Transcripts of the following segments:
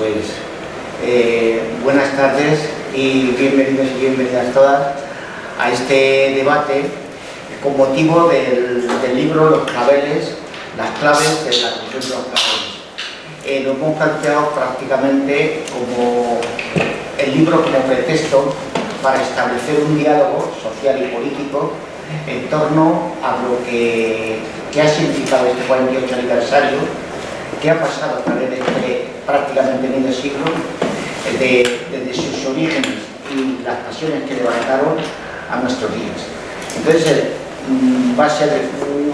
Pues buenas tardes y bienvenidos y bienvenidas todas a este debate con motivo del libro Los claveles, las claves de la cuestión de los claveles. Lo hemos planteado prácticamente como el libro como pretexto para establecer un diálogo social y político en torno a lo que ha significado este 48 aniversario, que ha pasado a través de prácticamente medio siglo, desde sus orígenes y las pasiones que levantaron a nuestros días. Entonces va a ser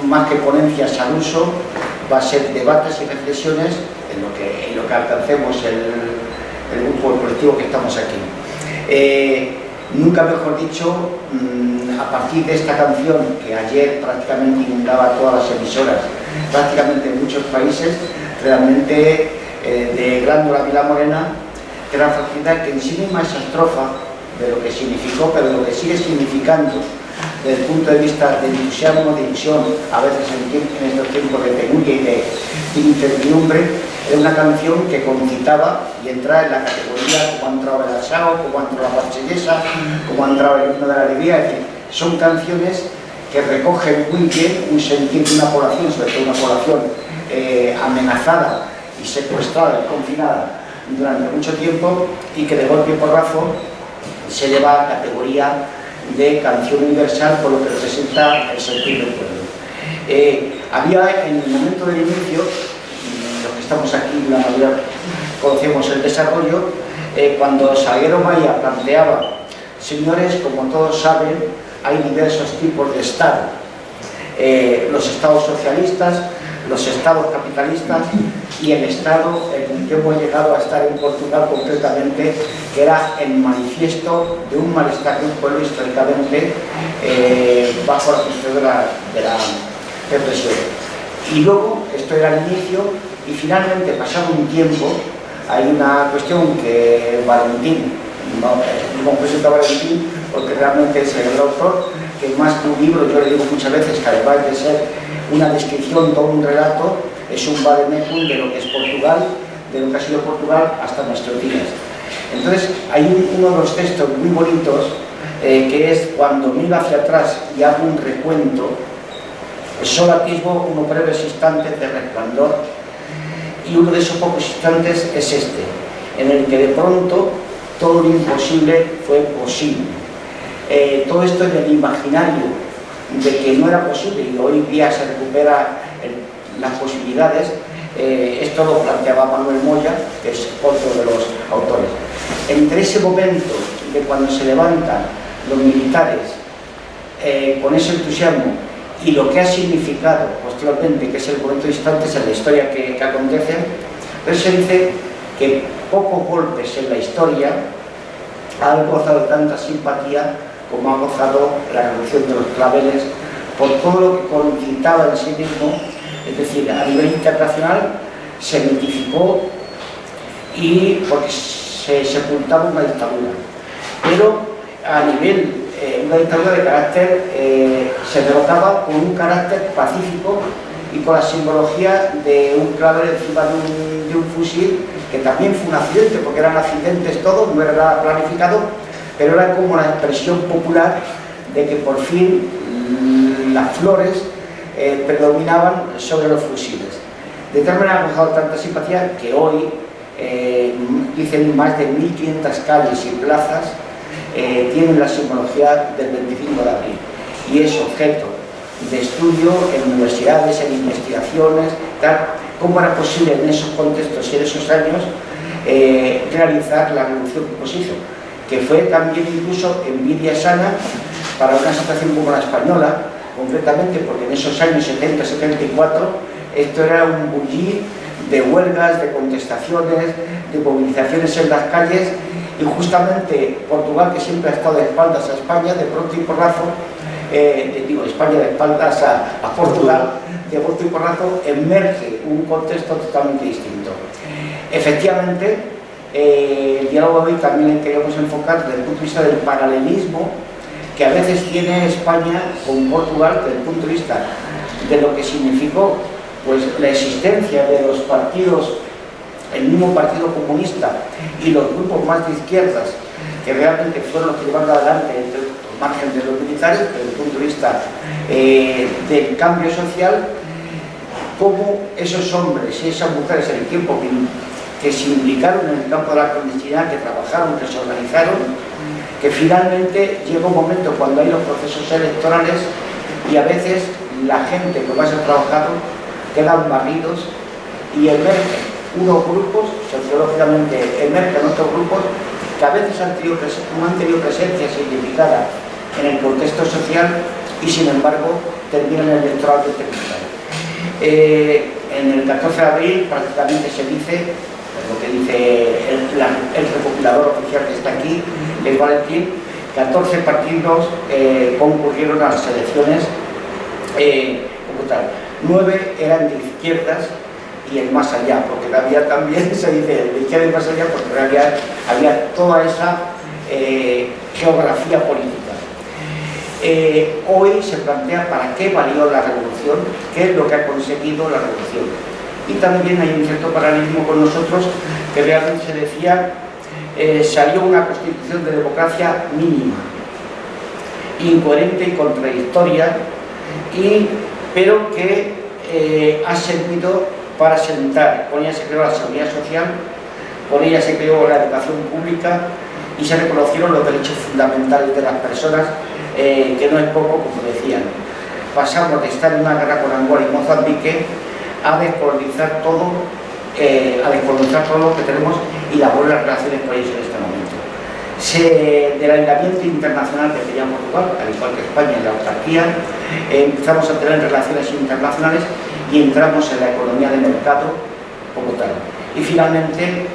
más que ponencias al uso, va a ser debates y reflexiones en lo que alcancemos el grupo, el colectivo que estamos aquí. Nunca mejor dicho, a partir de esta canción que ayer prácticamente inundaba todas las emisoras, prácticamente en muchos países, realmente de Grándola Vila Morena, que la facilidad que en sí misma esa estrofa de lo que significó, pero de lo que sigue significando desde el punto de vista de entusiasmo, de ilusión, a veces en estos tiempos de penuria y de incertidumbre, era una canción que concitaba y entraba en la categoría como ha entrado el asao, como ha entrado la marsellesa, como ha entrado el himno de la alegría. Es decir, son canciones que recogen muy bien un sentir de una población, sobre todo una población amenazada y secuestrada y confinada durante mucho tiempo, y que de golpe y porrazo se lleva a la categoría de canción universal por lo que representa el sentir del pueblo. Había en el momento del inicio, los que estamos aquí, la mayoría conocemos el desarrollo, cuando Salguero Maya planteaba: señores, como todos saben, hay diversos tipos de Estado, los estados socialistas, los estados capitalistas y el estado en el que hemos llegado a estar en Portugal concretamente, que era el manifiesto de un malestar de un pueblo históricamente bajo la cuestión de la represión. Y luego, esto era el inicio, y finalmente, pasado un tiempo, hay una cuestión que Valentín, no hemos presentado a Valentín porque realmente es el autor, que más que un libro, yo le digo muchas veces que además de ser una descripción, todo un relato, es un vademecum de lo que es Portugal, de lo que ha sido Portugal hasta nuestros días. Entonces, hay uno de los textos muy bonitos, que es cuando miro hacia atrás y hago un recuento, solo atisbo unos breves instantes de resplandor, y uno de esos pocos instantes es este, en el que de pronto todo lo imposible fue posible. Todo esto en el imaginario de que no era posible, y hoy día se recupera las posibilidades. Esto lo planteaba Manuel Moya, que es otro de los autores. Entre ese momento de cuando se levantan los militares con ese entusiasmo y lo que ha significado posteriormente, que es el momento de instantes en la historia que acontece, entonces se dice que pocos golpes en la historia han gozado de tanta simpatía como ha gozado la revolución de los claveles, por todo lo que concitaba en sí mismo. Es decir, a nivel internacional se mitificó, y porque se sepultaba una dictadura, pero a nivel una dictadura de carácter se derrotaba con un carácter pacífico y con la simbología de un clavel encima de un fusil, que también fue un accidente, porque eran accidentes todos, no era nada planificado, pero era como la expresión popular de que por fin las flores predominaban sobre los fusiles. De tal manera ha gozado tanta simpatía que hoy dicen más de 1500 calles y plazas tienen la simbología del 25 de abril, y es objeto de estudio en universidades, en investigaciones, tal. ¿Cómo era posible en esos contextos y en esos años realizar la revolución que se hizo? Que fue también incluso envidia sana para una situación como la española, concretamente porque en esos años 70-74 esto era un bullir de huelgas, de contestaciones, de movilizaciones en las calles, y justamente Portugal, que siempre ha estado de espaldas a España, de pronto y porrazo, España de espaldas a Portugal, de pronto y porrazo emerge un contexto totalmente distinto. Efectivamente, el diálogo de hoy también queríamos enfocar desde el punto de vista del paralelismo que a veces tiene España con Portugal, desde el punto de vista de lo que significó pues la existencia de los partidos el mismo Partido Comunista y los grupos más de izquierdas, que realmente fueron los que llevaron adelante el margen de los militares, desde el punto de vista del cambio social, cómo esos hombres y esas mujeres en el tiempo que se implicaron en el campo de la clandestinidad, que trabajaron, que se organizaron, que finalmente llega un momento cuando hay los procesos electorales y a veces la gente que más ha trabajado quedan barridos y emergen unos grupos, sociológicamente emergen otros grupos que a veces no han tenido presencia significada en el contexto social y sin embargo terminan en el electoral determinado. En el 14 de abril prácticamente se dice, lo que dice el recopilador oficial que está aquí, el Valentín, 14 partidos concurrieron a las elecciones como tal. 9 eran de izquierdas y el más allá, porque había también, se dice, de izquierda y más allá, porque en realidad había toda esa geografía política. Hoy se plantea para qué valió la revolución, qué es lo que ha conseguido la revolución. Y también hay un cierto paralelismo con nosotros, que realmente se decía, salió una constitución de democracia mínima, incoherente y contradictoria, pero que ha servido para sentar. Con ella se creó la seguridad social, con ella se creó la educación pública y se reconocieron los derechos fundamentales de las personas, que no es poco, como decían. Pasamos de estar en una guerra con Angola y Mozambique a descolonizar todo lo que tenemos y las buenas relaciones con ellos en este momento. Del aislamiento internacional que tenía Portugal, al igual que España en la autarquía, empezamos a tener relaciones internacionales y entramos en la economía de mercado como tal. Y finalmente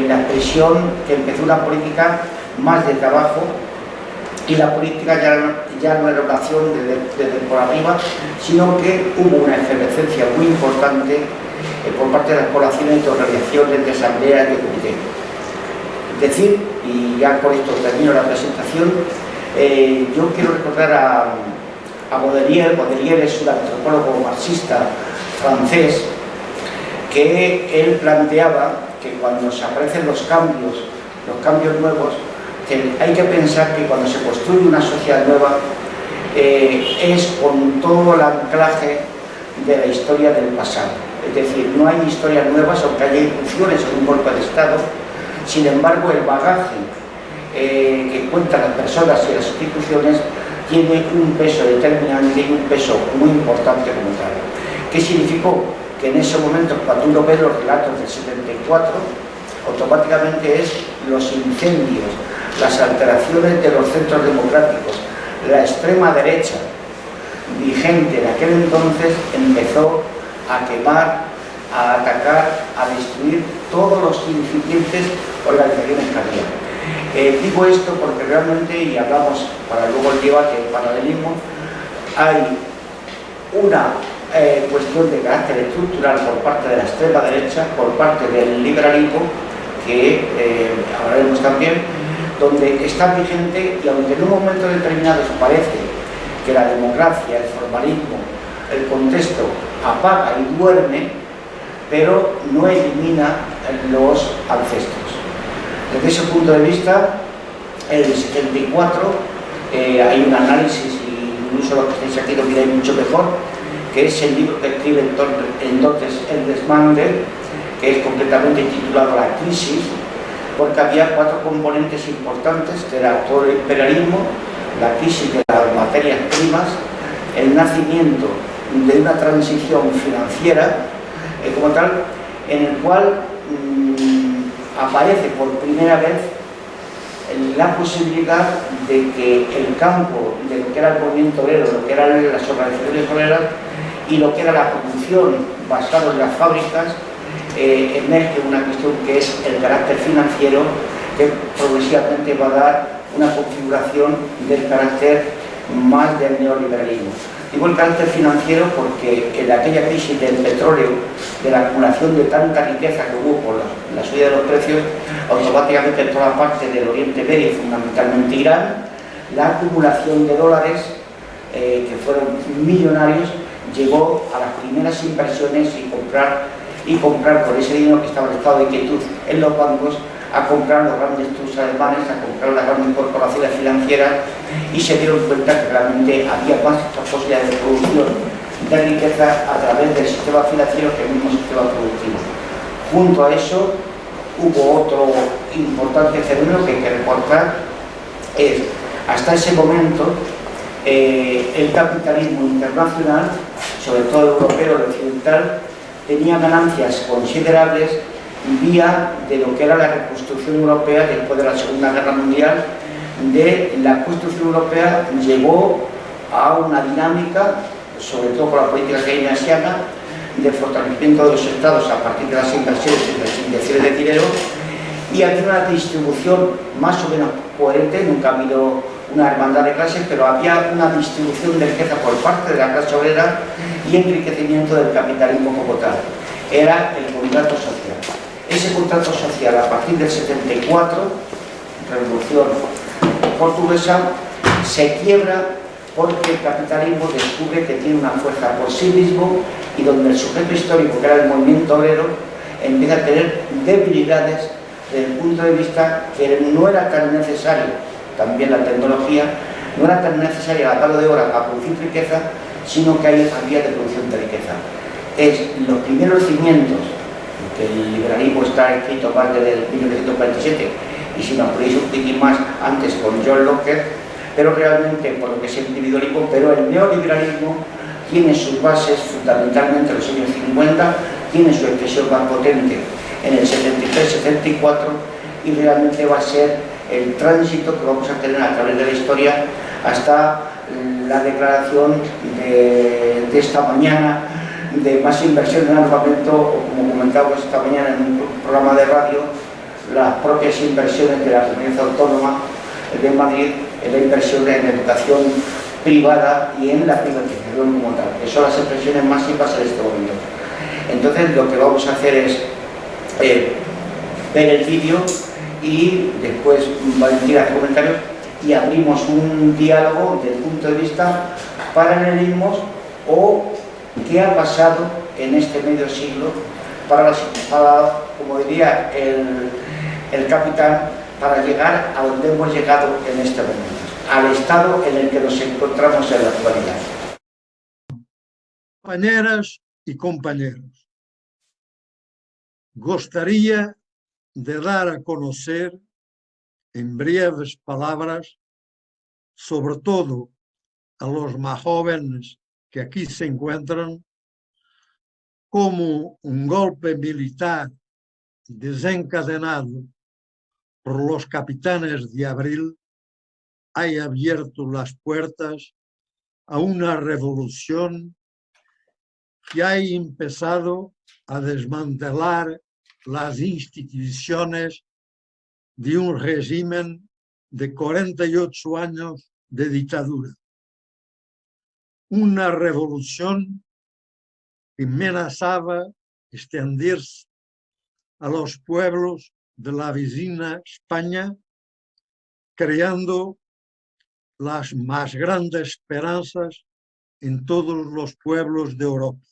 la expresión que empezó una política más de trabajo, y la política ya no era una acción desde por arriba, sino que hubo una efervescencia muy importante por parte de las poblaciones de organizaciones, de asambleas, de comités. Decir, y ya con esto termino la presentación, yo quiero recordar a Baudelaire. Baudelaire es un antropólogo marxista francés, que él planteaba que cuando se aparecen los cambios nuevos, hay que pensar que cuando se construye una sociedad nueva es con todo el anclaje de la historia del pasado. Es decir, no hay historias nuevas, aunque haya irrupciones en un golpe de Estado. Sin embargo, el bagaje que cuentan las personas y las instituciones tiene un peso determinante y un peso muy importante como tal. ¿Qué significó? Que en ese momento, cuando uno ve los relatos del 74, automáticamente es los incendios, las alteraciones de los centros democráticos, la extrema derecha vigente en aquel entonces empezó a quemar, a atacar, a destruir todos los incipientes organizaciones que había. Digo esto porque realmente, y hablamos para luego el debate, el paralelismo, hay una cuestión de carácter estructural por parte de la extrema derecha, por parte del liberalismo, que hablaremos también, donde está vigente, y aunque en un momento determinado parece que la democracia, el formalismo, el contexto apaga y duerme, pero no elimina los ancestros. Desde ese punto de vista, en el 74 hay un análisis, y incluso lo que estáis aquí lo miráis mucho mejor, que es el libro que escribe entonces Ernest Mandel, que es completamente titulado La crisis, porque había 4 componentes importantes, que era todo el imperialismo, la crisis de las materias primas, el nacimiento de una transición financiera como tal, en el cual aparece por primera vez la posibilidad de que el campo de lo que era el movimiento obrero, lo que eran las organizaciones obreras y lo que era la producción basada en las fábricas, emerge una cuestión que es el carácter financiero, que progresivamente va a dar una configuración del carácter más del neoliberalismo. Digo el carácter financiero porque en aquella crisis del petróleo, de la acumulación de tanta riqueza que hubo por la subida de los precios, automáticamente en toda parte del Oriente Medio, fundamentalmente Irán, la acumulación de dólares, que fueron millonarios, llevó a las primeras inversiones y comprar y comprar por ese dinero que estaba en estado de quietud en los bancos, a comprar los grandes trusts alemanes, a comprar las grandes corporaciones financieras, y se dieron cuenta que realmente había más posibilidades de producción de riqueza a través del sistema financiero que el mismo sistema productivo. Junto a eso hubo otro importante fenómeno que hay que recordar, es hasta ese momento el capitalismo internacional, sobre todo europeo y occidental, tenía ganancias considerables vía de lo que era la reconstrucción europea después de la Segunda Guerra Mundial. De la construcción europea llegó a una dinámica, sobre todo con la política keynesiana, de fortalecimiento de los estados a partir de las inversiones y las inyecciones de dinero, y había una distribución más o menos coherente. Nunca ha habido una hermandad de clases, pero había una distribución de riqueza por parte de la clase obrera y enriquecimiento del capitalismo como tal. Era el contrato social. Ese contrato social, a partir del 74, Revolución Portuguesa, se quiebra porque el capitalismo descubre que tiene una fuerza por sí mismo, y donde el sujeto histórico, que era el movimiento obrero, empieza a tener debilidades desde el punto de vista que no era tan necesario, también la tecnología, no era tan necesaria la mano de obra para producir riqueza, sino que hay otras vías de producción de riqueza. Es los primeros cimientos, que el liberalismo está escrito más desde 1947, y si nos ponéis un poquitín más antes con John Locke, pero realmente por lo que es el individualismo, pero el neoliberalismo tiene sus bases fundamentalmente en los años 50, tiene su expresión más potente en el 73-74, y realmente va a ser el tránsito que vamos a tener a través de la historia hasta la declaración de esta mañana de más inversión en armamento, o como comentábamos esta mañana en un programa de radio, las propias inversiones de la Comunidad Autónoma de Madrid en la inversión en educación privada y en la privatización como tal, que son las expresiones masivas en este momento. Entonces lo que vamos a hacer es ver el vídeo, y después Valentina hace comentarios y abrimos un diálogo desde el punto de vista paralelismos o qué ha pasado en este medio siglo para como diría el capitán, para llegar a donde hemos llegado en este momento, al estado en el que nos encontramos en la actualidad. Compañeras y compañeros, gostaría de dar a conocer en breves palabras, sobre todo a los más jóvenes que aquí se encuentran, cómo un golpe militar desencadenado por los capitanes de abril ha abierto las puertas a una revolución que ha empezado a desmantelar las instituciones de un régimen de 48 años de dictadura. Una revolución que amenazaba extenderse a los pueblos de la vecina España, creando las más grandes esperanzas en todos los pueblos de Europa.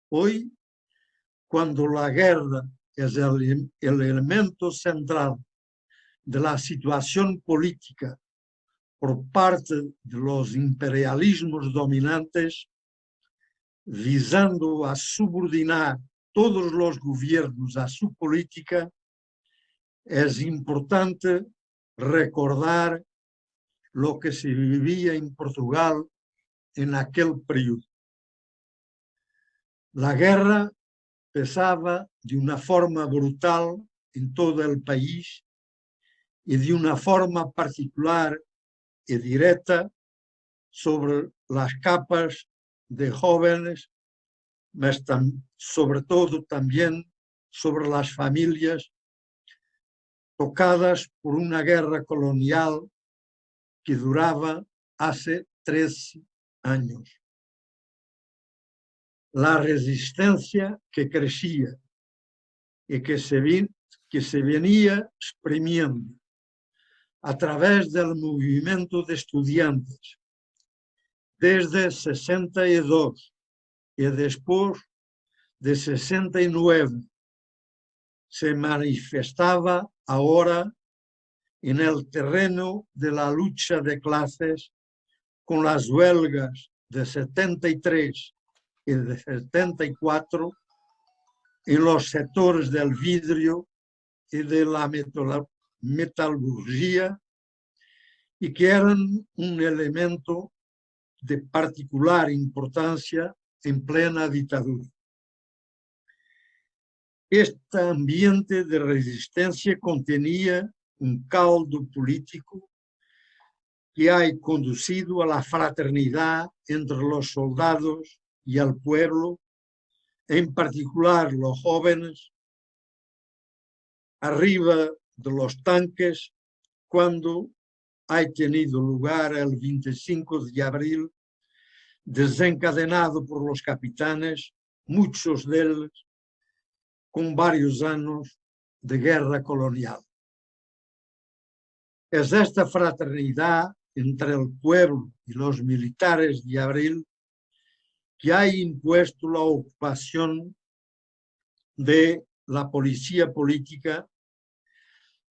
Hoy, cuando la guerra es el elemento central de la situación política por parte de los imperialismos dominantes, visando a subordinar todos los gobiernos a su política, es importante recordar lo que se vivía en Portugal en aquel periodo. La guerra pesaba de una forma brutal en todo el país y de una forma particular y directa sobre las capas de jóvenes, pero sobre todo también sobre las familias tocadas por una guerra colonial que duraba hace 13 años. La resistencia que crecía y que se venía exprimiendo a través del movimiento de estudiantes desde 62 y después de 69 se manifestaba ahora en el terreno de la lucha de clases con las huelgas de 73 y de 74 en los sectores del vidrio y de la metalurgia, y que eran un elemento de particular importancia en plena dictadura. Este ambiente de resistencia contenía un caldo político que ha conducido a la fraternidad entre los soldados y el pueblo, en particular los jóvenes, arriba de los tanques, cuando ha tenido lugar el 25 de abril, desencadenado por los capitanes, muchos de ellos con varios años de guerra colonial. Es esta fraternidad entre el pueblo y los militares de abril que ha impuesto la ocupación de la policía política,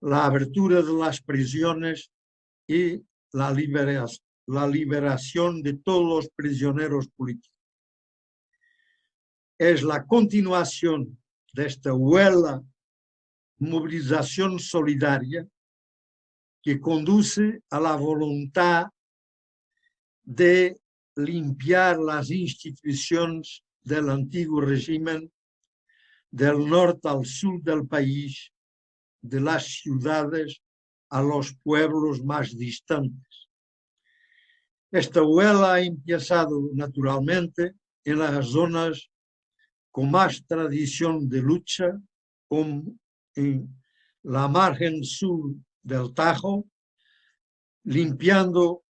la abertura de las prisiones y la liberación de todos los prisioneros políticos. Es la continuación de esta huelga movilización solidaria que conduce a la voluntad de limpiar las instituciones del antiguo régimen del norte al sur del país, de las ciudades a los pueblos más distantes. Esta huelga ha empezado naturalmente en las zonas con más tradición de lucha, como en la margen sur del Tajo, limpiando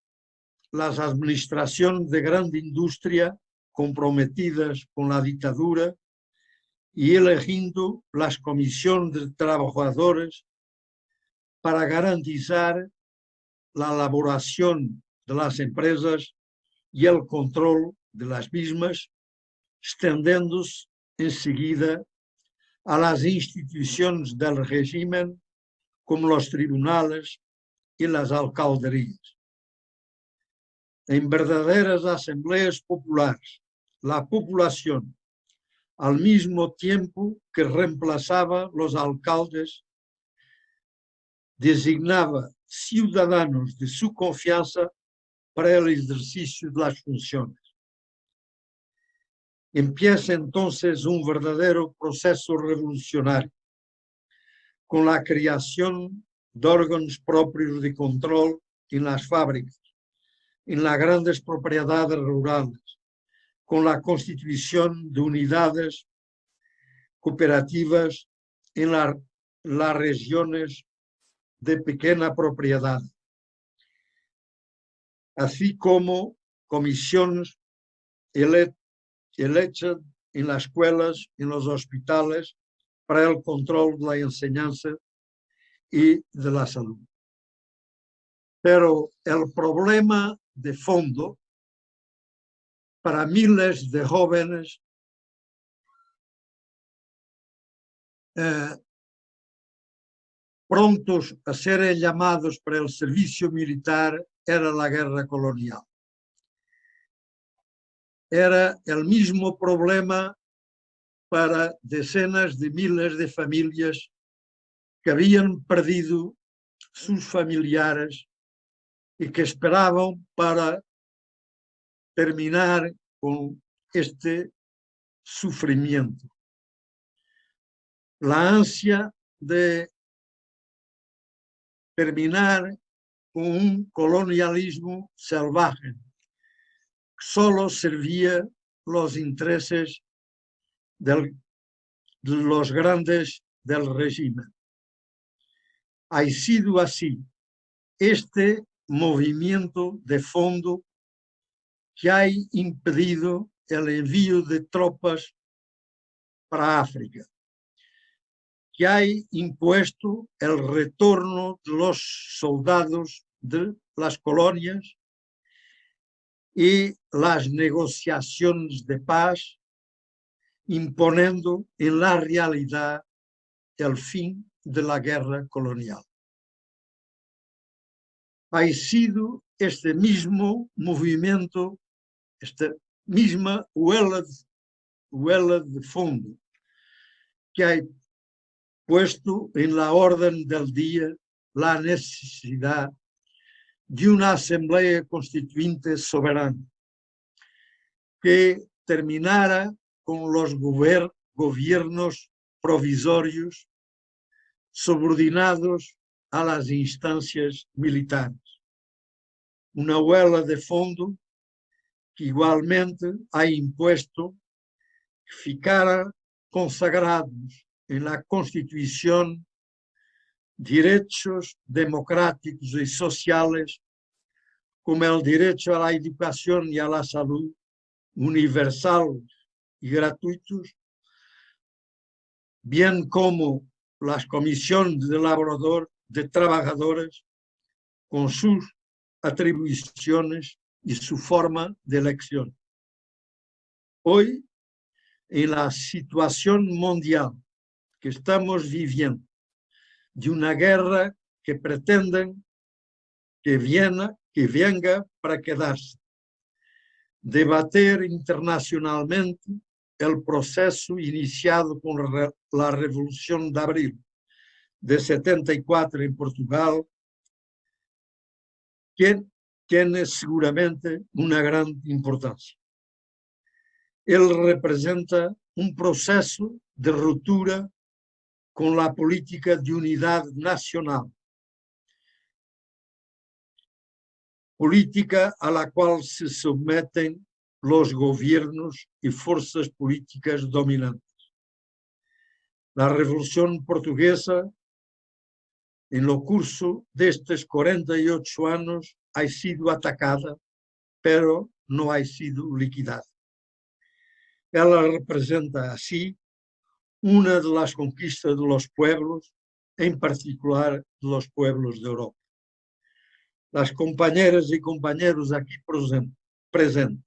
las administraciones de gran industria comprometidas con la dictadura y eligiendo las comisiones de trabajadores para garantizar la elaboración de las empresas y el control de las mismas, extendiéndose enseguida a las instituciones del régimen como los tribunales y las alcaldías. En verdaderas asambleas populares, la población, al mismo tiempo que reemplazaba los alcaldes, designaba ciudadanos de su confianza para el ejercicio de las funciones. Empieza entonces un verdadero proceso revolucionario, con la creación de órganos propios de control en las fábricas, en las grandes propiedades rurales, con la constitución de unidades cooperativas en las regiones de pequeña propiedad, así como comisiones hechas en las escuelas, en los hospitales, para el control de la enseñanza y de la salud. Pero el problema de fondo para miles de jóvenes prontos a ser llamados para el servicio militar era la guerra colonial. Era el mismo problema para decenas de miles de familias que habían perdido sus familiares y que esperaban para terminar con este sufrimiento. La ansia de terminar con un colonialismo salvaje solo servía los intereses de los grandes del régimen. Ha sido así este movimiento de fondo que ha impedido el envío de tropas para África, que ha impuesto el retorno de los soldados de las colonias y las negociaciones de paz imponiendo en la realidad el fin de la guerra colonial. Ha sido este mismo movimiento, esta misma huelga de fondo, que ha puesto en la orden del día la necesidad de una asamblea constituyente soberana que terminara con los gobiernos provisorios subordinados a las instancias militares. Una huelga de fondo que igualmente ha impuesto que ficara consagrados en la Constitución derechos democráticos y sociales como el derecho a la educación y a la salud universales y gratuitos, bien como las comisiones de trabajadores con sus atribuciones y su forma de elección. Hoy, en la situación mundial que estamos viviendo, de una guerra que pretenden que venga para quedarse, debater internacionalmente el proceso iniciado con la Revolución de Abril de 74 en Portugal, que tiene seguramente una gran importancia. Él representa un proceso de ruptura con la política de unidad nacional, política a la cual se someten los gobiernos y fuerzas políticas dominantes. La Revolución Portuguesa, en lo curso de estos 48 años, ha sido atacada, pero no ha sido liquidada. Ella representa así una de las conquistas de los pueblos, en particular de los pueblos de Europa. Las compañeras y compañeros aquí presentes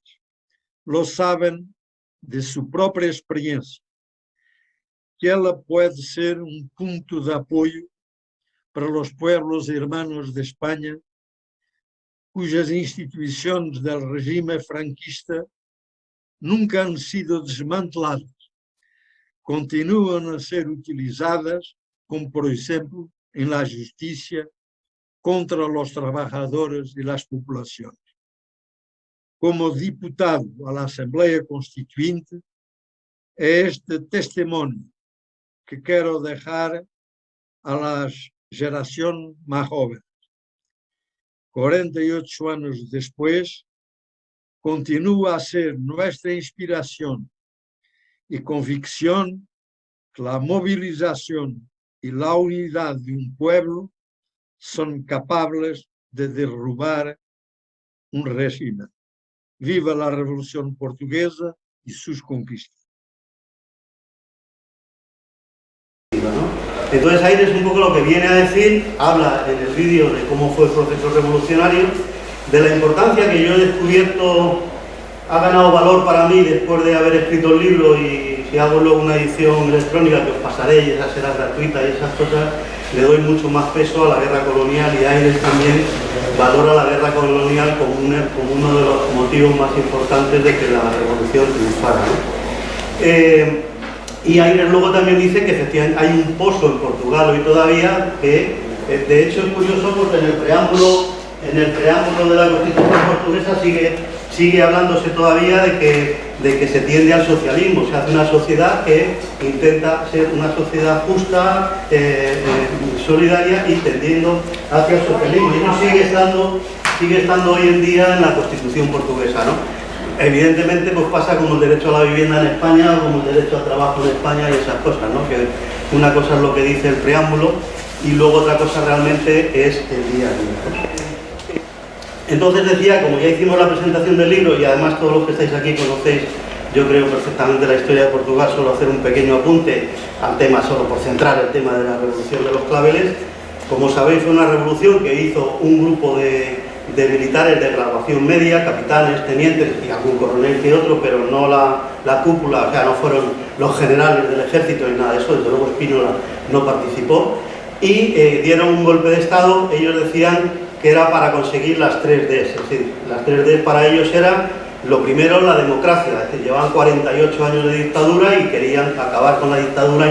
lo saben de su propia experiencia, que ella puede ser un punto de apoyo para los pueblos hermanos de España, cujas instituciones del régimen franquista nunca han sido desmanteladas, continúan a ser utilizadas, como por ejemplo en la justicia contra los trabajadores y las poblaciones. Como diputado a la Asamblea Constituyente, es este testimonio que quiero dejar a la generación más joven. 48 años después, continúa a ser nuestra inspiración y convicción que la movilización y la unidad de un pueblo son capaces de derrubar un régimen. Viva la Revolución Portuguesa y sus conquistas. Entonces Aires un poco lo que viene a decir, habla en el vídeo de cómo fue el proceso revolucionario, de la importancia que yo he descubierto, ha ganado valor para mí después de haber escrito el libro, y si hago luego una edición electrónica que os pasaré y esa será gratuita y esas cosas, le doy mucho más peso a la guerra colonial, y Aires también valora la guerra colonial como uno de los motivos más importantes de que la revolución triunfara, ¿no? Y Aires luego también dice que efectivamente hay un pozo en Portugal hoy todavía, que de hecho es curioso porque en el preámbulo de la Constitución portuguesa sigue hablándose todavía de que se tiende al socialismo. Se hace una sociedad que intenta ser una sociedad justa, solidaria y tendiendo hacia el socialismo. Y eso sigue estando hoy en día en la Constitución portuguesa, ¿no? Evidentemente pues pasa como el derecho a la vivienda en España, como el derecho al trabajo en España y esas cosas, ¿no? Que una cosa es lo que dice el preámbulo y luego otra cosa realmente es el día a día. Entonces decía, como ya hicimos la presentación del libro y además todos los que estáis aquí conocéis, yo creo perfectamente la historia de Portugal, solo hacer un pequeño apunte al tema, solo por centrar el tema de la revolución de los claveles. Como sabéis, fue una revolución que hizo un grupo de militares de graduación media, capitanes, tenientes y algún coronel que otro, pero no la cúpula, o sea, no fueron los generales del ejército ni nada de eso, desde luego Spínola no participó, y dieron un golpe de Estado. Ellos decían que era para conseguir las 3 Ds, es decir, las 3 Ds para ellos era, lo primero, la democracia, es decir, llevaban 48 años de dictadura y querían acabar con la dictadura e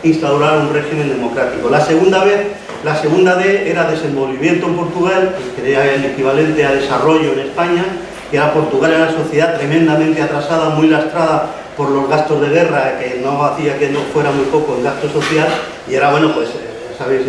instaurar un régimen democrático. La segunda D era desenvolvimiento en Portugal, que era el equivalente a desarrollo en España, que era Portugal era una sociedad tremendamente atrasada, muy lastrada por los gastos de guerra, que no hacía que no fuera muy poco el gasto social, y era, bueno, pues, sabéis,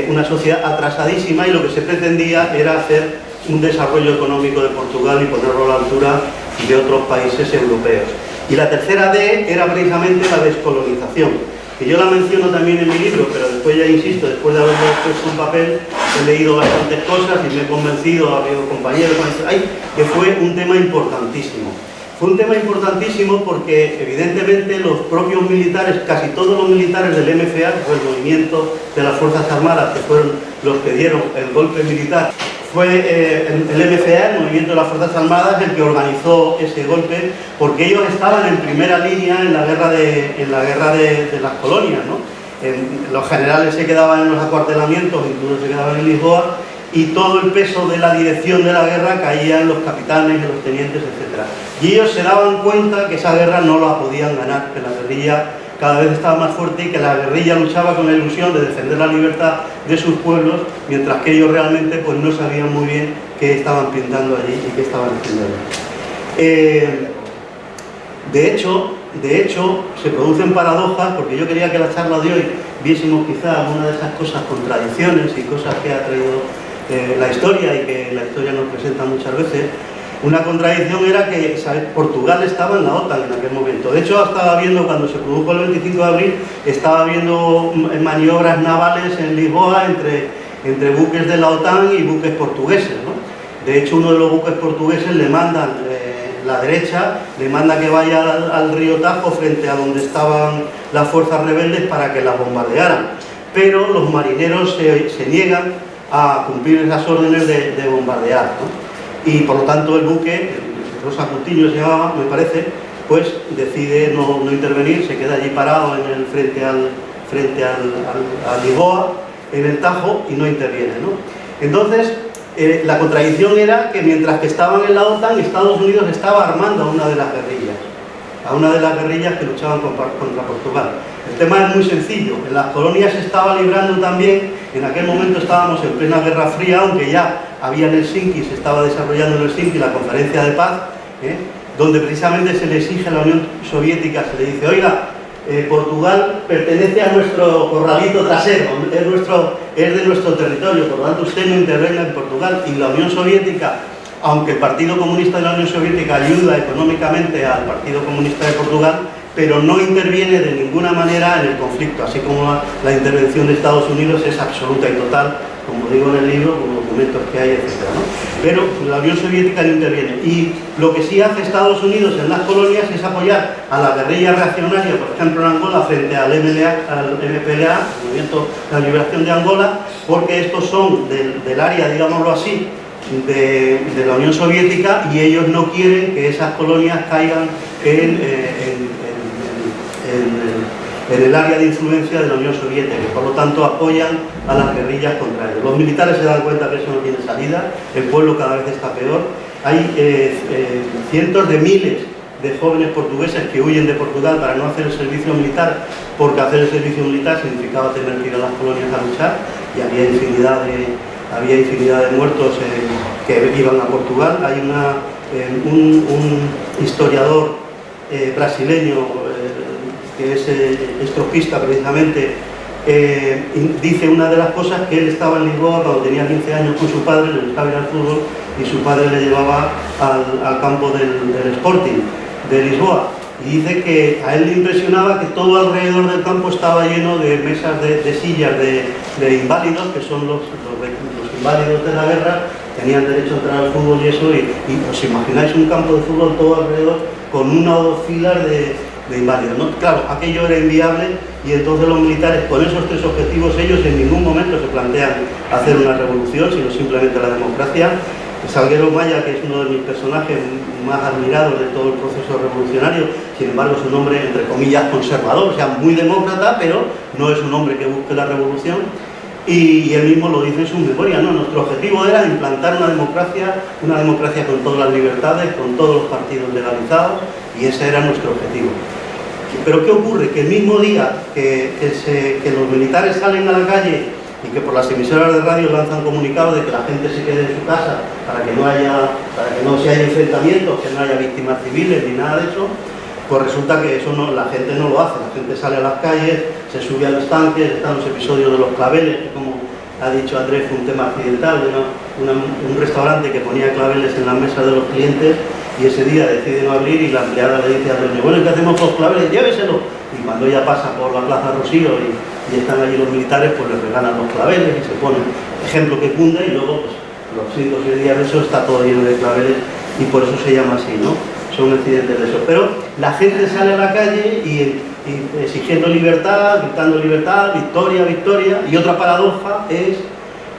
una sociedad atrasadísima, y lo que se pretendía era hacer un desarrollo económico de Portugal y ponerlo a la altura de otros países europeos. Y la tercera D era precisamente la descolonización, que yo la menciono también en mi libro, pero después ya insisto, después de haberlo puesto en papel, he leído bastantes cosas y me he convencido, ha habido compañeros que fue un tema importantísimo. Fue un tema importantísimo porque evidentemente los propios militares, casi todos los militares del MFA, que fue el movimiento de las Fuerzas Armadas, que fueron los que dieron el golpe militar, fue el MFA, el movimiento de las Fuerzas Armadas, el que organizó ese golpe, porque ellos estaban en primera línea en la guerra de las colonias, ¿no? Los generales se quedaban en los acuartelamientos, incluso se quedaban en Lisboa, y todo el peso de la dirección de la guerra caía en los capitanes, en los tenientes, etc. Y ellos se daban cuenta que esa guerra no la podían ganar, que la guerrilla cada vez estaba más fuerte y que la guerrilla luchaba con la ilusión de defender la libertad de sus pueblos, mientras que ellos realmente pues, no sabían muy bien qué estaban pintando allí y qué estaban haciendo allí. De hecho, se producen paradojas, porque yo quería que la charla de hoy viésemos quizá alguna de esas cosas, contradicciones y cosas que ha traído la historia y que la historia nos presenta muchas veces. Una contradicción era que, ¿sabes?, Portugal estaba en la OTAN en aquel momento. De hecho, estaba viendo, cuando se produjo el 25 de abril, estaba viendo maniobras navales en Lisboa entre buques de la OTAN y buques portugueses, ¿no? De hecho, uno de los buques portugueses le mandan, la derecha, le manda que vaya al río Tajo frente a donde estaban las fuerzas rebeldes para que las bombardearan. Pero los marineros se niegan a cumplir esas órdenes de bombardear, ¿no? Y por lo tanto el buque, Rosa Coutinho se llamaba, me parece, pues decide no intervenir, se queda allí parado frente a Lisboa, en el Tajo, y no interviene, ¿no? Entonces, la contradicción era que mientras que estaban en la OTAN, Estados Unidos estaba armando a una de las guerrillas que luchaban contra Portugal. El tema es muy sencillo. En las colonias se estaba librando también, en aquel momento estábamos en plena Guerra Fría, aunque ya había en Helsinki, se estaba desarrollando en Helsinki la conferencia de paz, donde precisamente se le exige a la Unión Soviética, se le dice, oiga, Portugal pertenece a nuestro corralito trasero, es de nuestro territorio, por lo tanto usted no intervenga en Portugal. Y la Unión Soviética, aunque el Partido Comunista de la Unión Soviética ayuda económicamente al Partido Comunista de Portugal, pero no interviene de ninguna manera en el conflicto, así como la intervención de Estados Unidos es absoluta y total, como digo en el libro, con documentos que hay, etc., ¿no? Pero la Unión Soviética no interviene. Y lo que sí hace Estados Unidos en las colonias es apoyar a la guerrilla reaccionaria, por ejemplo en Angola, frente al MPLA, el Movimiento de la Liberación de Angola, porque estos son del área, digámoslo así, de la Unión Soviética, y ellos no quieren que esas colonias caigan en el área de influencia de la Unión Soviética, y por lo tanto apoyan a las guerrillas contra ellos. Los militares se dan cuenta que eso no tiene salida, el pueblo cada vez está peor, hay cientos de miles de jóvenes portugueses que huyen de Portugal para no hacer el servicio militar, porque hacer el servicio militar significaba tener que ir a las colonias a luchar, y había infinidad de muertos que iban a Portugal. Hay un historiador brasileño que es trotskista precisamente, dice una de las cosas que él estaba en Lisboa cuando tenía 15 años con su padre, le gustaba ir al fútbol, y su padre le llevaba al campo del Sporting de Lisboa, y dice que a él le impresionaba que todo alrededor del campo estaba lleno de mesas de sillas de inválidos, que son los inválidos de la guerra, tenían derecho a entrar al fútbol y eso, y os imagináis un campo de fútbol todo alrededor con una o dos filas de inválidos, ¿no? Claro, aquello era inviable, y entonces los militares, con esos tres objetivos, ellos en ningún momento se plantean hacer una revolución, sino simplemente la democracia, Salguero Maya, que es uno de mis personajes más admirados de todo el proceso revolucionario, sin embargo es un hombre, entre comillas, conservador, o sea, muy demócrata, pero no es un hombre que busque la revolución, y él mismo lo dice en su memoria, ¿no? Nuestro objetivo era implantar una democracia con todas las libertades, con todos los partidos legalizados, y ese era nuestro objetivo. Pero ¿qué ocurre? Que el mismo día que los militares salen a la calle y que por las emisoras de radio lanzan comunicados de que la gente se quede en su casa para que no se haya enfrentamientos, que no haya víctimas civiles ni nada de eso, pues resulta que eso no, la gente no lo hace. La gente sale a las calles, se sube a los tanques, están los episodios de los claveles, que como ha dicho Andrés fue un tema accidental, de un restaurante que ponía claveles en las mesas de los clientes, y ese día decide no abrir y la empleada le dice al dueño, bueno, ¿qué hacemos con los claveles? Lléveselo. Y cuando ella pasa por la Plaza Rosío y están allí los militares, pues les regalan los claveles y se ponen ejemplo que cunde, y luego pues los 5 o 6 días de eso está todo lleno de claveles y por eso se llama así, ¿no? Son accidentes de eso. Pero la gente sale a la calle y exigiendo libertad, gritando libertad, victoria, victoria, y otra paradoja es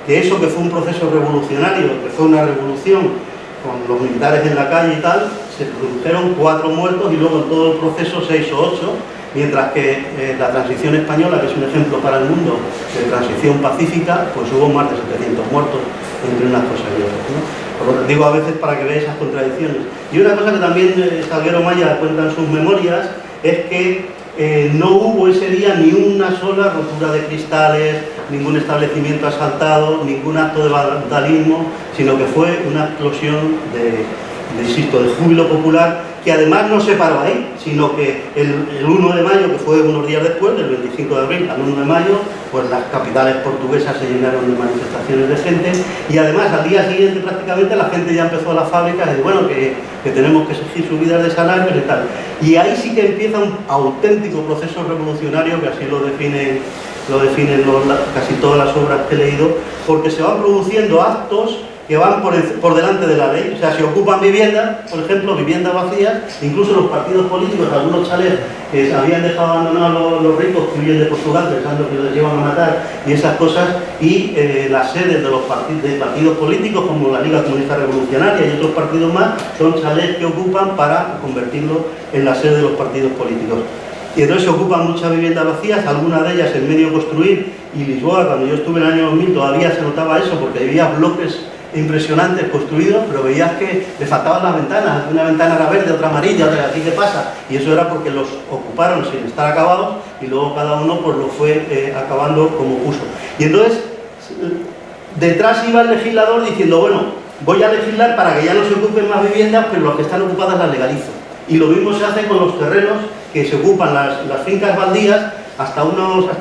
que eso que fue un proceso revolucionario, que fue una revolución con los militares en la calle y tal, se produjeron 4 muertos y luego en todo el proceso 6 o 8, mientras que la transición española, que es un ejemplo para el mundo de transición pacífica, pues hubo más de 700 muertos entre unas cosas y otras, ¿no? Por lo que digo a veces para que veáis esas contradicciones. Y una cosa que también Salguero Maya cuenta en sus memorias es que no hubo ese día ni una sola rotura de cristales, ningún establecimiento asaltado, ningún acto de vandalismo, sino que fue una explosión de júbilo popular, que además no se paró ahí, sino que el 1 de mayo, que fue unos días después, del 25 de abril al 1 de mayo, pues las capitales portuguesas se llenaron de manifestaciones de gente, y además al día siguiente prácticamente la gente ya empezó a las fábricas y bueno, que tenemos que exigir subidas de salarios y tal. Y ahí sí que empieza un auténtico proceso revolucionario, que así lo definen casi todas las obras que he leído, porque se van produciendo actos que van por delante de la ley. O sea, se ocupan viviendas, por ejemplo, viviendas vacías, incluso los partidos políticos, algunos chalés que habían dejado abandonados los ricos que huyen de Portugal pensando que les llevan a matar y esas cosas, y las sedes de los partidos políticos como la Liga Comunista Revolucionaria y otros partidos más, son chalés que ocupan para convertirlos en la sede de los partidos políticos. Y entonces se ocupan muchas viviendas vacías, algunas de ellas en medio construir, y Lisboa, cuando yo estuve en el año 2000, todavía se notaba eso, porque había bloques impresionantes construidos, pero veías que le faltaban las ventanas, una ventana era verde, otra amarilla, otra así, ¿qué pasa? Y eso era porque los ocuparon sin estar acabados y luego cada uno pues lo fue acabando como puso. Y entonces detrás iba el legislador diciendo, bueno, voy a legislar para que ya no se ocupen más viviendas, pero las que están ocupadas las legalizo. Y lo mismo se hace con los terrenos que se ocupan, las fincas baldías, hasta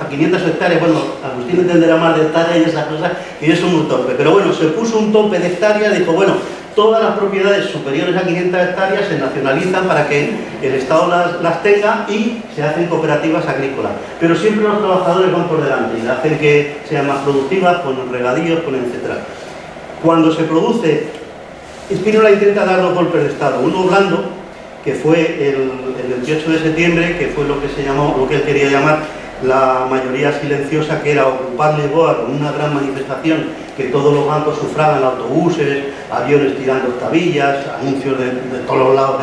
500 hectáreas, bueno, Agustín entenderá más de hectáreas y esas cosas, y eso es muy torpe, pero bueno, se puso un tope de hectáreas, dijo, bueno, todas las propiedades superiores a 500 hectáreas se nacionalizan para que el Estado las tenga y se hacen cooperativas agrícolas, pero siempre los trabajadores van por delante y hacen que sean más productivas, con regadíos, con etcétera. Cuando se produce, Spínola intenta dar 2 golpes de Estado, uno blando, que fue el 28 de septiembre, que fue lo que se llamó, lo que él quería llamar la mayoría silenciosa, que era ocupar Lisboa con una gran manifestación, que todos los bancos sufragan, autobuses, aviones tirando tabillas, anuncios de todos los lados,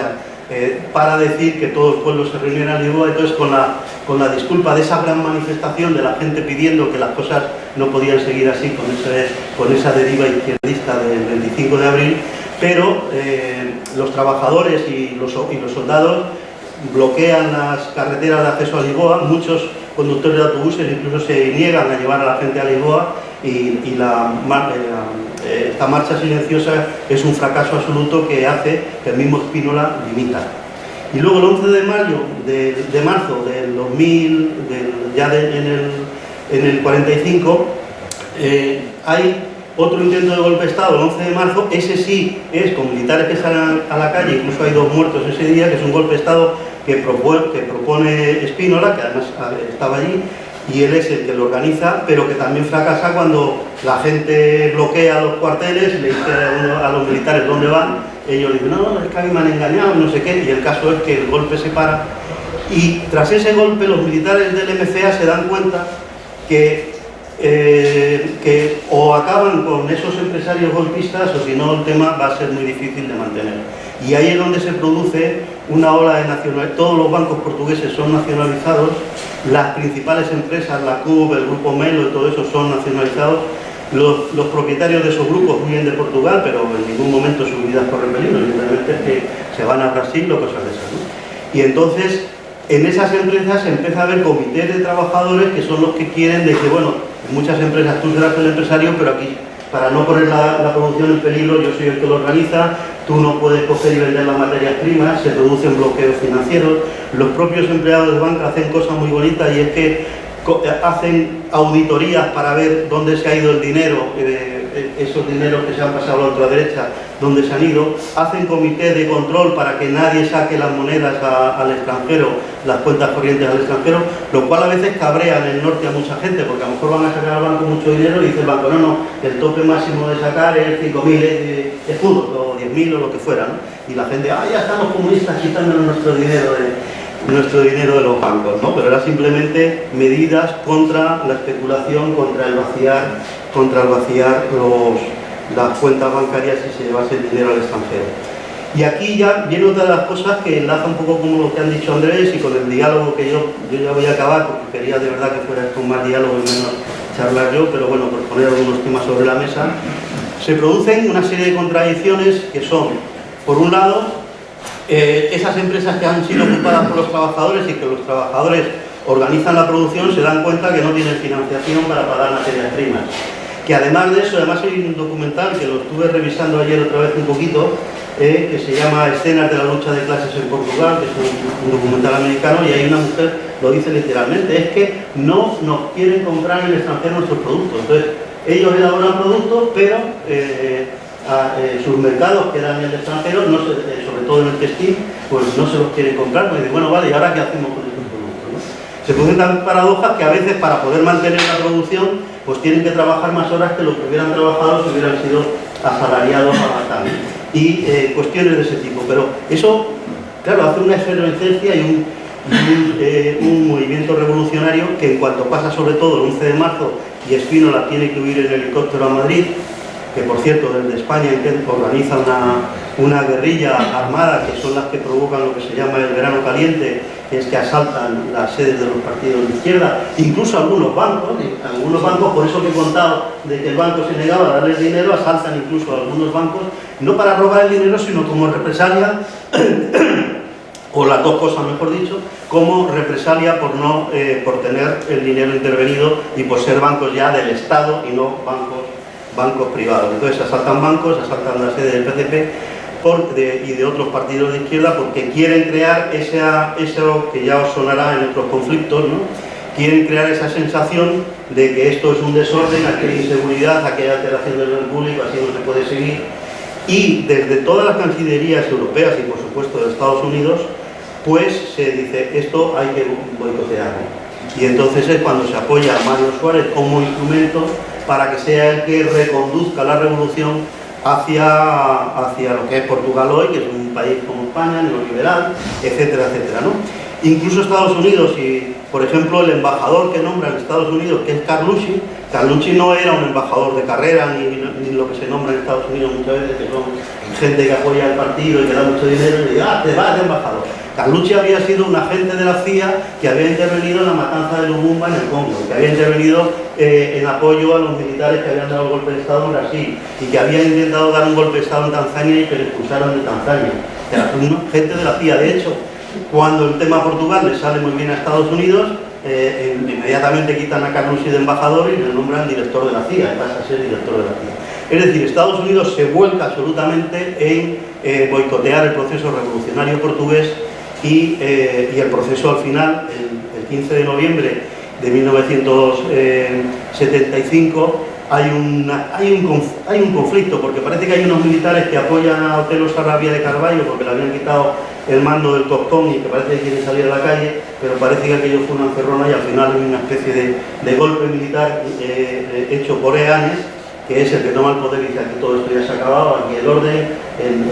para decir que todo el pueblo se reuniera en Lisboa. Entonces, con la disculpa de esa gran manifestación de la gente pidiendo que las cosas no podían seguir así, con esa deriva izquierdista del 25 de abril, pero los trabajadores y los soldados bloquean las carreteras de acceso a Lisboa, muchos conductores de autobuses incluso se niegan a llevar a la gente a Lisboa, y esta marcha silenciosa es un fracaso absoluto que hace que el mismo Spínola dimita. Y luego el 11 de marzo del 2000, en el 45, hay otro intento de golpe de Estado, el 11 de marzo, ese sí es con militares que salen a la calle, incluso hay 2 muertos ese día, que es un golpe de Estado que propone Spínola, que además estaba allí, y él es el que lo organiza, pero que también fracasa cuando la gente bloquea los cuarteles y le dice a los militares dónde van, ellos dicen, no, es que a mí me han engañado, no sé qué, y el caso es que el golpe se para, y tras ese golpe los militares del MCA se dan cuenta que o o acaban con esos empresarios golpistas o si no el tema va a ser muy difícil de mantener. Y ahí es donde se produce una ola de nacionalización. Todos los bancos portugueses son nacionalizados, las principales empresas, la CUB, el Grupo Melo y todo eso son nacionalizados. Los propietarios de esos grupos huyen de Portugal, pero en ningún momento sus vidas corren peligro, simplemente es que se van a Brasil o cosas de esas, ¿no? Y entonces, en esas empresas se empieza a haber comités de trabajadores que son los que quieren de que, bueno, en muchas empresas tú serás el empresario, pero aquí, para no poner la producción en peligro, yo soy el que lo organiza, tú no puedes coger y vender las materias primas, se producen bloqueos financieros, los propios empleados de banca hacen cosas muy bonitas y es que hacen auditorías para ver dónde se ha ido el dinero, esos dineros que se han pasado a la ultraderecha, dónde se han ido, hacen comités de control para que nadie saque las monedas al extranjero, las cuentas corrientes al extranjero, lo cual a veces cabrea en el norte a mucha gente, porque a lo mejor van a sacar al banco mucho dinero y dice el banco, no, el tope máximo de sacar es 5.000 escudos, o 10.000 o lo que fuera, ¿no? Y la gente, ya están los comunistas quitándonos nuestro dinero de los bancos, ¿no? Pero era simplemente medidas contra la especulación, contra el vaciar las cuentas bancarias y se llevase el dinero al extranjero. Y aquí ya viene otra de las cosas que enlaza un poco con lo que han dicho Andrés y con el diálogo que yo ya voy a acabar, porque quería de verdad que fuera esto más diálogo y menos charlar yo, pero bueno, por poner algunos temas sobre la mesa, se producen una serie de contradicciones que son, por un lado, esas empresas que han sido ocupadas por los trabajadores y que los trabajadores organizan la producción se dan cuenta que no tienen financiación para pagar materias primas. Que además de eso, además hay un documental que lo estuve revisando ayer otra vez un poquito, que se llama Escenas de la lucha de clases en Portugal, que es un documental americano, y hay una mujer, lo dice literalmente, es que no nos quieren comprar en el extranjero nuestros productos. Entonces, ellos elaboran productos, pero sus mercados que eran en el extranjero, sobre todo en el textil, pues no se los quieren comprar, pues dicen, bueno, vale, ¿y ahora qué hacemos con estos productos, ¿no? Se producen tan paradojas que a veces para poder mantener la producción, pues tienen que trabajar más horas que los que hubieran trabajado si hubieran sido asalariados a bastante. Y cuestiones de ese tipo, pero eso, claro, hace una efervescencia y un movimiento revolucionario que en cuanto pasa sobre todo el 11 de marzo y Spínola tiene que huir en helicóptero a Madrid, que por cierto desde España organiza una guerrilla armada que son las que provocan lo que se llama el verano caliente, que es que asaltan las sedes de los partidos de izquierda, incluso algunos bancos, por eso que he contado de que el banco se negaba a darles dinero, asaltan incluso a algunos bancos, no para robar el dinero, sino como represalia, o las dos cosas mejor dicho, como represalia por tener el dinero intervenido y por ser bancos ya del Estado y no bancos privados. Entonces asaltan bancos, asaltan la sede del PCP y de otros partidos de izquierda porque quieren crear eso que ya os sonará en otros conflictos, ¿no? Quieren crear esa sensación de que esto es un desorden, aquí hay inseguridad, aquí hay alteración del orden público, así no se puede seguir. Y desde todas las cancillerías europeas y por supuesto de Estados Unidos, pues se dice esto hay que boicotearlo. Y entonces es cuando se apoya a Mario Suárez como instrumento para que sea el que reconduzca la revolución hacia lo que es Portugal hoy, que es un país como España, neoliberal, etcétera, etcétera, ¿no? Incluso Estados Unidos, y por ejemplo el embajador que nombra en Estados Unidos, que es Carlucci no era un embajador de carrera, ni lo que se nombra en Estados Unidos muchas veces, que son gente que apoya al partido y que da mucho dinero, y dice, te vas de embajador. Carlucci había sido un agente de la CIA que había intervenido en la matanza de Lumumba en el Congo, que había intervenido en apoyo a los militares que habían dado el golpe de Estado en Brasil y que había intentado dar un golpe de Estado en Tanzania y que le expulsaron de Tanzania. Era un agente de la CIA. De hecho, cuando el tema Portugal le sale muy bien a Estados Unidos, inmediatamente quitan a Carlucci de embajador y le nombran director de la CIA, y pasa a ser director de la CIA. Es decir, Estados Unidos se vuelca absolutamente en boicotear el proceso revolucionario portugués y el proceso al final, el 15 de noviembre de 1975, hay un conflicto, porque parece que hay unos militares que apoyan a Otelo Sarabia de Carvalho porque le habían quitado el mando del Coctón y que parece que quieren salir a la calle, pero parece que aquello fue una encerrona y al final hay una especie de golpe militar hecho por Eanes, que es el que toma el poder y dice aquí todo esto ya se ha acabado, aquí el orden, en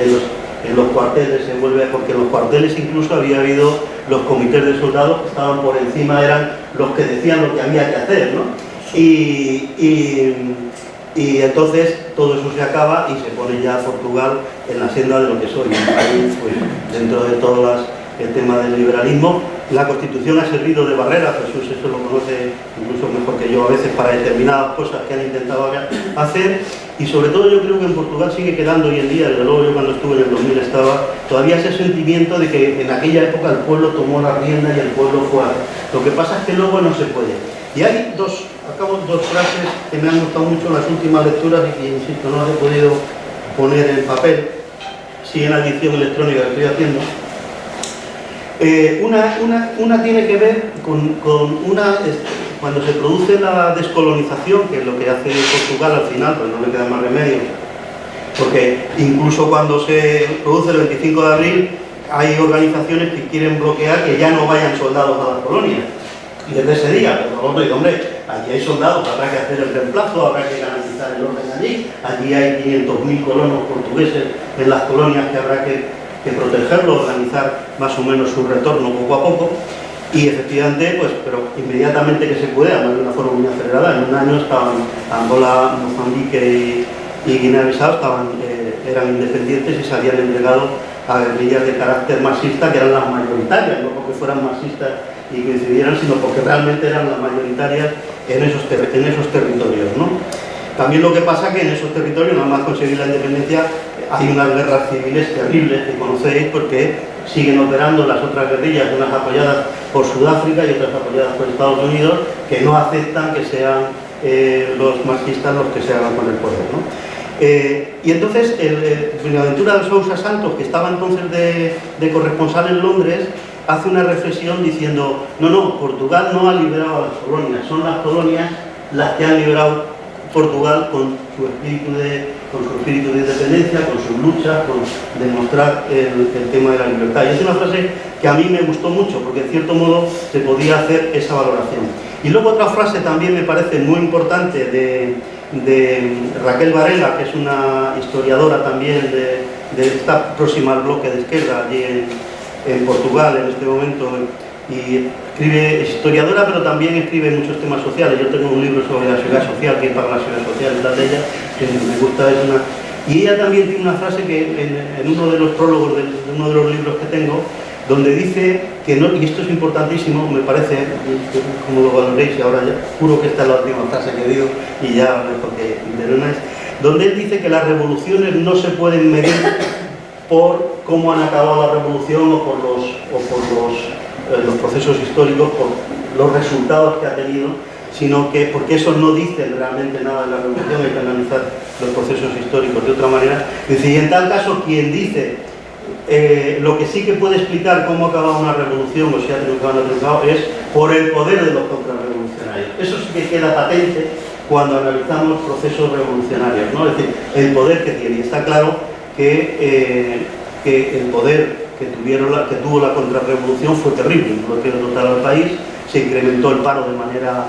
los cuarteles se vuelve, porque en los cuarteles incluso había habido los comités de soldados que estaban por encima, eran los que decían lo que había que hacer, ¿no? Y Y entonces todo eso se acaba y se pone ya Portugal en la senda de lo que soy, un país, pues, dentro de todo el tema del liberalismo. La Constitución ha servido de barrera, Jesús eso lo conoce incluso mejor que yo a veces, para determinadas cosas que han intentado hacer, y sobre todo yo creo que en Portugal sigue quedando hoy en día, desde luego yo cuando estuve en el 2000 estaba, todavía ese sentimiento de que en aquella época el pueblo tomó la rienda y el pueblo fue a... Lo que pasa es que luego no se puede. Y hay dos frases que me han gustado mucho en las últimas lecturas y que, insisto, no las he podido poner en papel, sí en la edición electrónica que estoy haciendo. Una tiene que ver con cuando se produce la descolonización, que es lo que hace Portugal al final, pues no le queda más remedio, porque incluso cuando se produce el 25 de abril hay organizaciones que quieren bloquear que ya no vayan soldados a las colonias. Y desde ese día, pero luego digo, hombre, allí hay soldados, habrá que hacer el reemplazo, habrá que garantizar el orden allí hay 500.000 colonos portugueses en las colonias que habrá que protegerlo, organizar más o menos su retorno poco a poco, y efectivamente, pues, pero inmediatamente que se puede, además de una forma muy acelerada, en un año estaban Angola, Mozambique y Guinea-Bissau eran independientes y se habían entregado a guerrillas de carácter marxista, que eran las mayoritarias, no porque fueran marxistas y coincidieran, sino porque realmente eran las mayoritarias en esos territorios, ¿no? También lo que pasa que en esos territorios, nada más conseguir la independencia, hay unas guerras civiles terribles que conocéis, porque siguen operando las otras guerrillas, unas apoyadas por Sudáfrica y otras apoyadas por Estados Unidos, que no aceptan que sean los marxistas los que se hagan con el poder, ¿no? Y entonces, Buenaventura de Sousa Santos, que estaba entonces de corresponsal en Londres, hace una reflexión diciendo, no, Portugal no ha liberado a las colonias, son las colonias las que han liberado Portugal con su espíritu de independencia, con sus luchas, con demostrar el tema de la libertad. Y es una frase que a mí me gustó mucho, porque en cierto modo se podía hacer esa valoración. Y luego otra frase también me parece muy importante de Raquel Varela, que es una historiadora también de esta próxima al bloque de izquierda allí en Portugal en este momento, y es historiadora, pero también escribe muchos temas sociales. Yo tengo un libro sobre la seguridad social, que para la seguridad social es la de ella, que me gusta, y ella también tiene una frase que en uno de los prólogos de uno de los libros que tengo, donde dice que no, y esto es importantísimo, me parece, como lo valoréis, y ahora ya juro que esta es la última frase que digo y ya porque Verona es, donde él dice que las revoluciones no se pueden medir por cómo han acabado la revolución o por los procesos históricos, por los resultados que ha tenido, sino que porque eso no dice realmente nada de la revolución, hay que analizar los procesos históricos de otra manera. Dice, y en tal caso quien dice lo que sí que puede explicar cómo ha acabado una revolución o si ha triunfado es por el poder de los contrarrevolucionarios. Eso sí que queda patente cuando analizamos procesos revolucionarios, ¿no? Es decir, el poder que tiene. Y está claro que el poder que tuvo la contrarrevolución fue terrible, un bloqueo total al país, se incrementó el paro de manera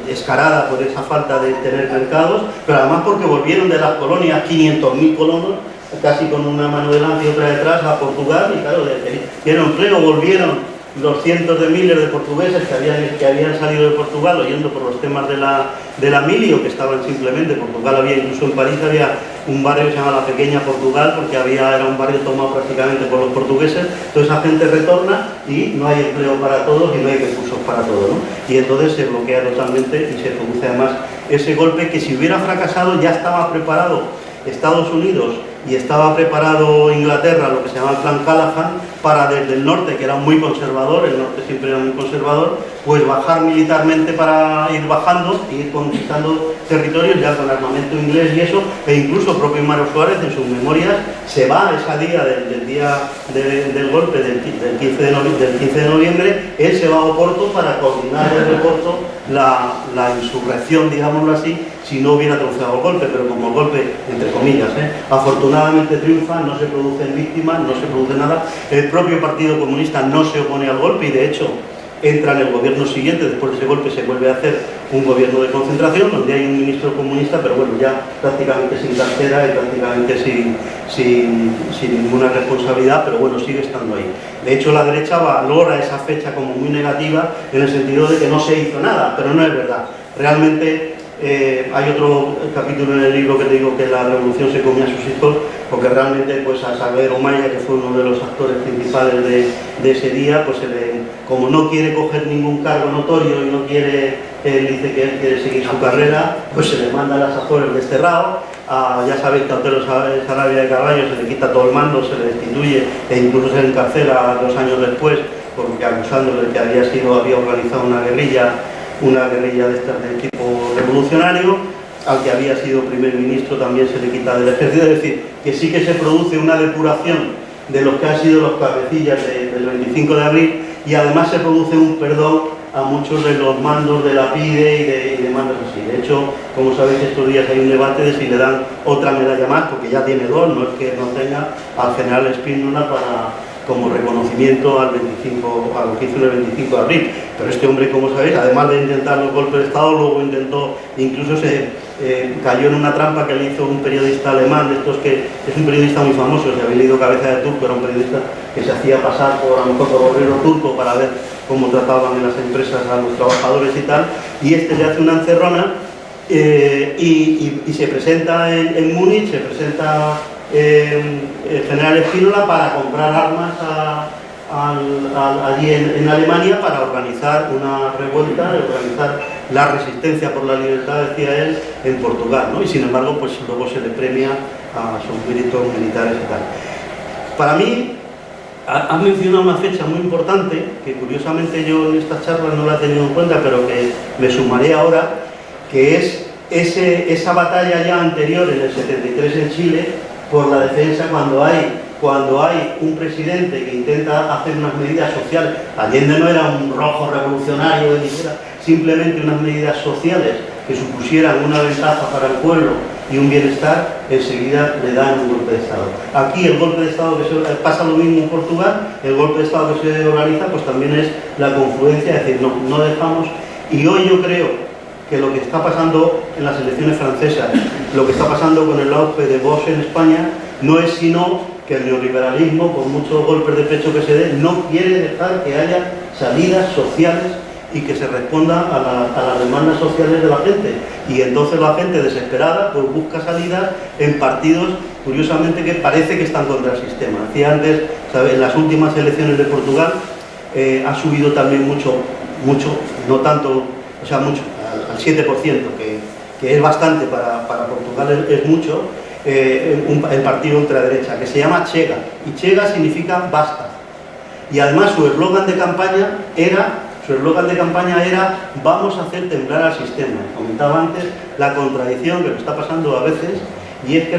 descarada por esa falta de tener mercados, pero además porque volvieron de las colonias 500.000 colonos, casi con una mano delante y otra detrás, a Portugal, y claro, dieron empleo, volvieron los cientos de miles de portugueses que habían salido de Portugal oyendo por los temas de la milio, que estaban simplemente, Portugal había, incluso en París había un barrio que se llama la Pequeña Portugal, porque era un barrio tomado prácticamente por los portugueses, toda esa gente retorna y no hay empleo para todos y no hay recursos para todos, ¿no? Y entonces se bloquea totalmente y se produce además ese golpe que si hubiera fracasado ya estaba preparado Estados Unidos y estaba preparado Inglaterra, lo que se llama el Plan Callaghan, para desde el norte, que era muy conservador, el norte siempre era muy conservador, pues bajar militarmente para ir bajando e ir conquistando territorios ya con armamento inglés y eso, e incluso propio Mario Suárez en sus memorias se va a ese día del día del golpe del 15 de noviembre, él se va a Oporto para coordinar desde Oporto la insurrección, digámoslo así, si no hubiera triunfado el golpe, pero como el golpe, entre comillas, afortunadamente triunfa, no se producen víctimas, no se produce nada, el propio Partido Comunista no se opone al golpe y de hecho entra en el gobierno siguiente, después de ese golpe se vuelve a hacer un gobierno de concentración donde hay un ministro comunista, pero bueno, ya prácticamente sin cartera y prácticamente sin ninguna responsabilidad, pero bueno, sigue estando ahí. De hecho, la derecha valora esa fecha como muy negativa en el sentido de que no se hizo nada, pero no es verdad. Realmente Hay otro capítulo en el libro que te digo que la revolución se comía a sus hijos, porque realmente pues a Saber Omaya, que fue uno de los actores principales de ese día, pues como no quiere coger ningún cargo notorio y no quiere, él dice que él quiere seguir su carrera, pues se le manda a las Azores desterrado. Ya sabéis que a Otero Sarabia de Carballo se le quita todo el mando, se le destituye e incluso se le encarcela 2 años después, porque acusándole de que había organizado una guerrilla de estas de tipo revolucionario. Al que había sido primer ministro también se le quita del ejército. Es decir, que sí que se produce una depuración de los que han sido los cabecillas del 25 de abril, y además se produce un perdón a muchos de los mandos de la PIDE y de mandos así. De hecho, como sabéis, estos días hay un debate de si le dan otra medalla más, porque ya tiene 2, no es que no tenga, al general Espínola como reconocimiento a lo que hizo el 25 de abril. Pero este hombre, como sabéis, además de intentar los golpes de Estado, luego intentó, incluso cayó en una trampa que le hizo un periodista alemán, de estos que es un periodista muy famoso, si habéis leído Cabeza de Turco, era un periodista que se hacía pasar por, a lo mejor, por obrero turco para ver cómo trataban en las empresas a los trabajadores y tal, y este le hace una encerrona y se presenta en Múnich, se presenta el general Espínola para comprar armas allí en Alemania para organizar una revuelta, organizar la resistencia por la libertad, decía él, en Portugal, ¿no? Y sin embargo, pues luego se le premia a sus méritos militares y tal. Para mí, has mencionado una fecha muy importante, que curiosamente yo en estas charlas no la he tenido en cuenta, pero que me sumaré ahora, que es esa batalla ya anterior, en el 73 en Chile, por la defensa, cuando hay un presidente que intenta hacer unas medidas sociales. Allende no era un rojo revolucionario, era simplemente unas medidas sociales que supusieran una ventaja para el pueblo y un bienestar, enseguida le dan un golpe de Estado. Aquí el golpe de Estado, pasa lo mismo en Portugal, el golpe de Estado que se organiza pues también es la confluencia, es decir, no dejamos. Y hoy yo creo que lo que está pasando en las elecciones francesas, lo que está pasando con el auge de Vox en España, no es sino que el neoliberalismo, con muchos golpes de pecho que se den, no quiere dejar que haya salidas sociales y que se responda a las demandas sociales de la gente. Y entonces la gente desesperada pues busca salidas en partidos, curiosamente, que parece que están contra el sistema. Decía antes, ¿sabes? En las últimas elecciones de Portugal ha subido también mucho, no tanto, o sea, mucho, al 7%, que es bastante para Portugal, es mucho, el partido ultraderecha, que se llama Chega, y Chega significa basta. Y además su eslogan de campaña era vamos a hacer temblar al sistema. Comentaba antes la contradicción que nos está pasando a veces, y es que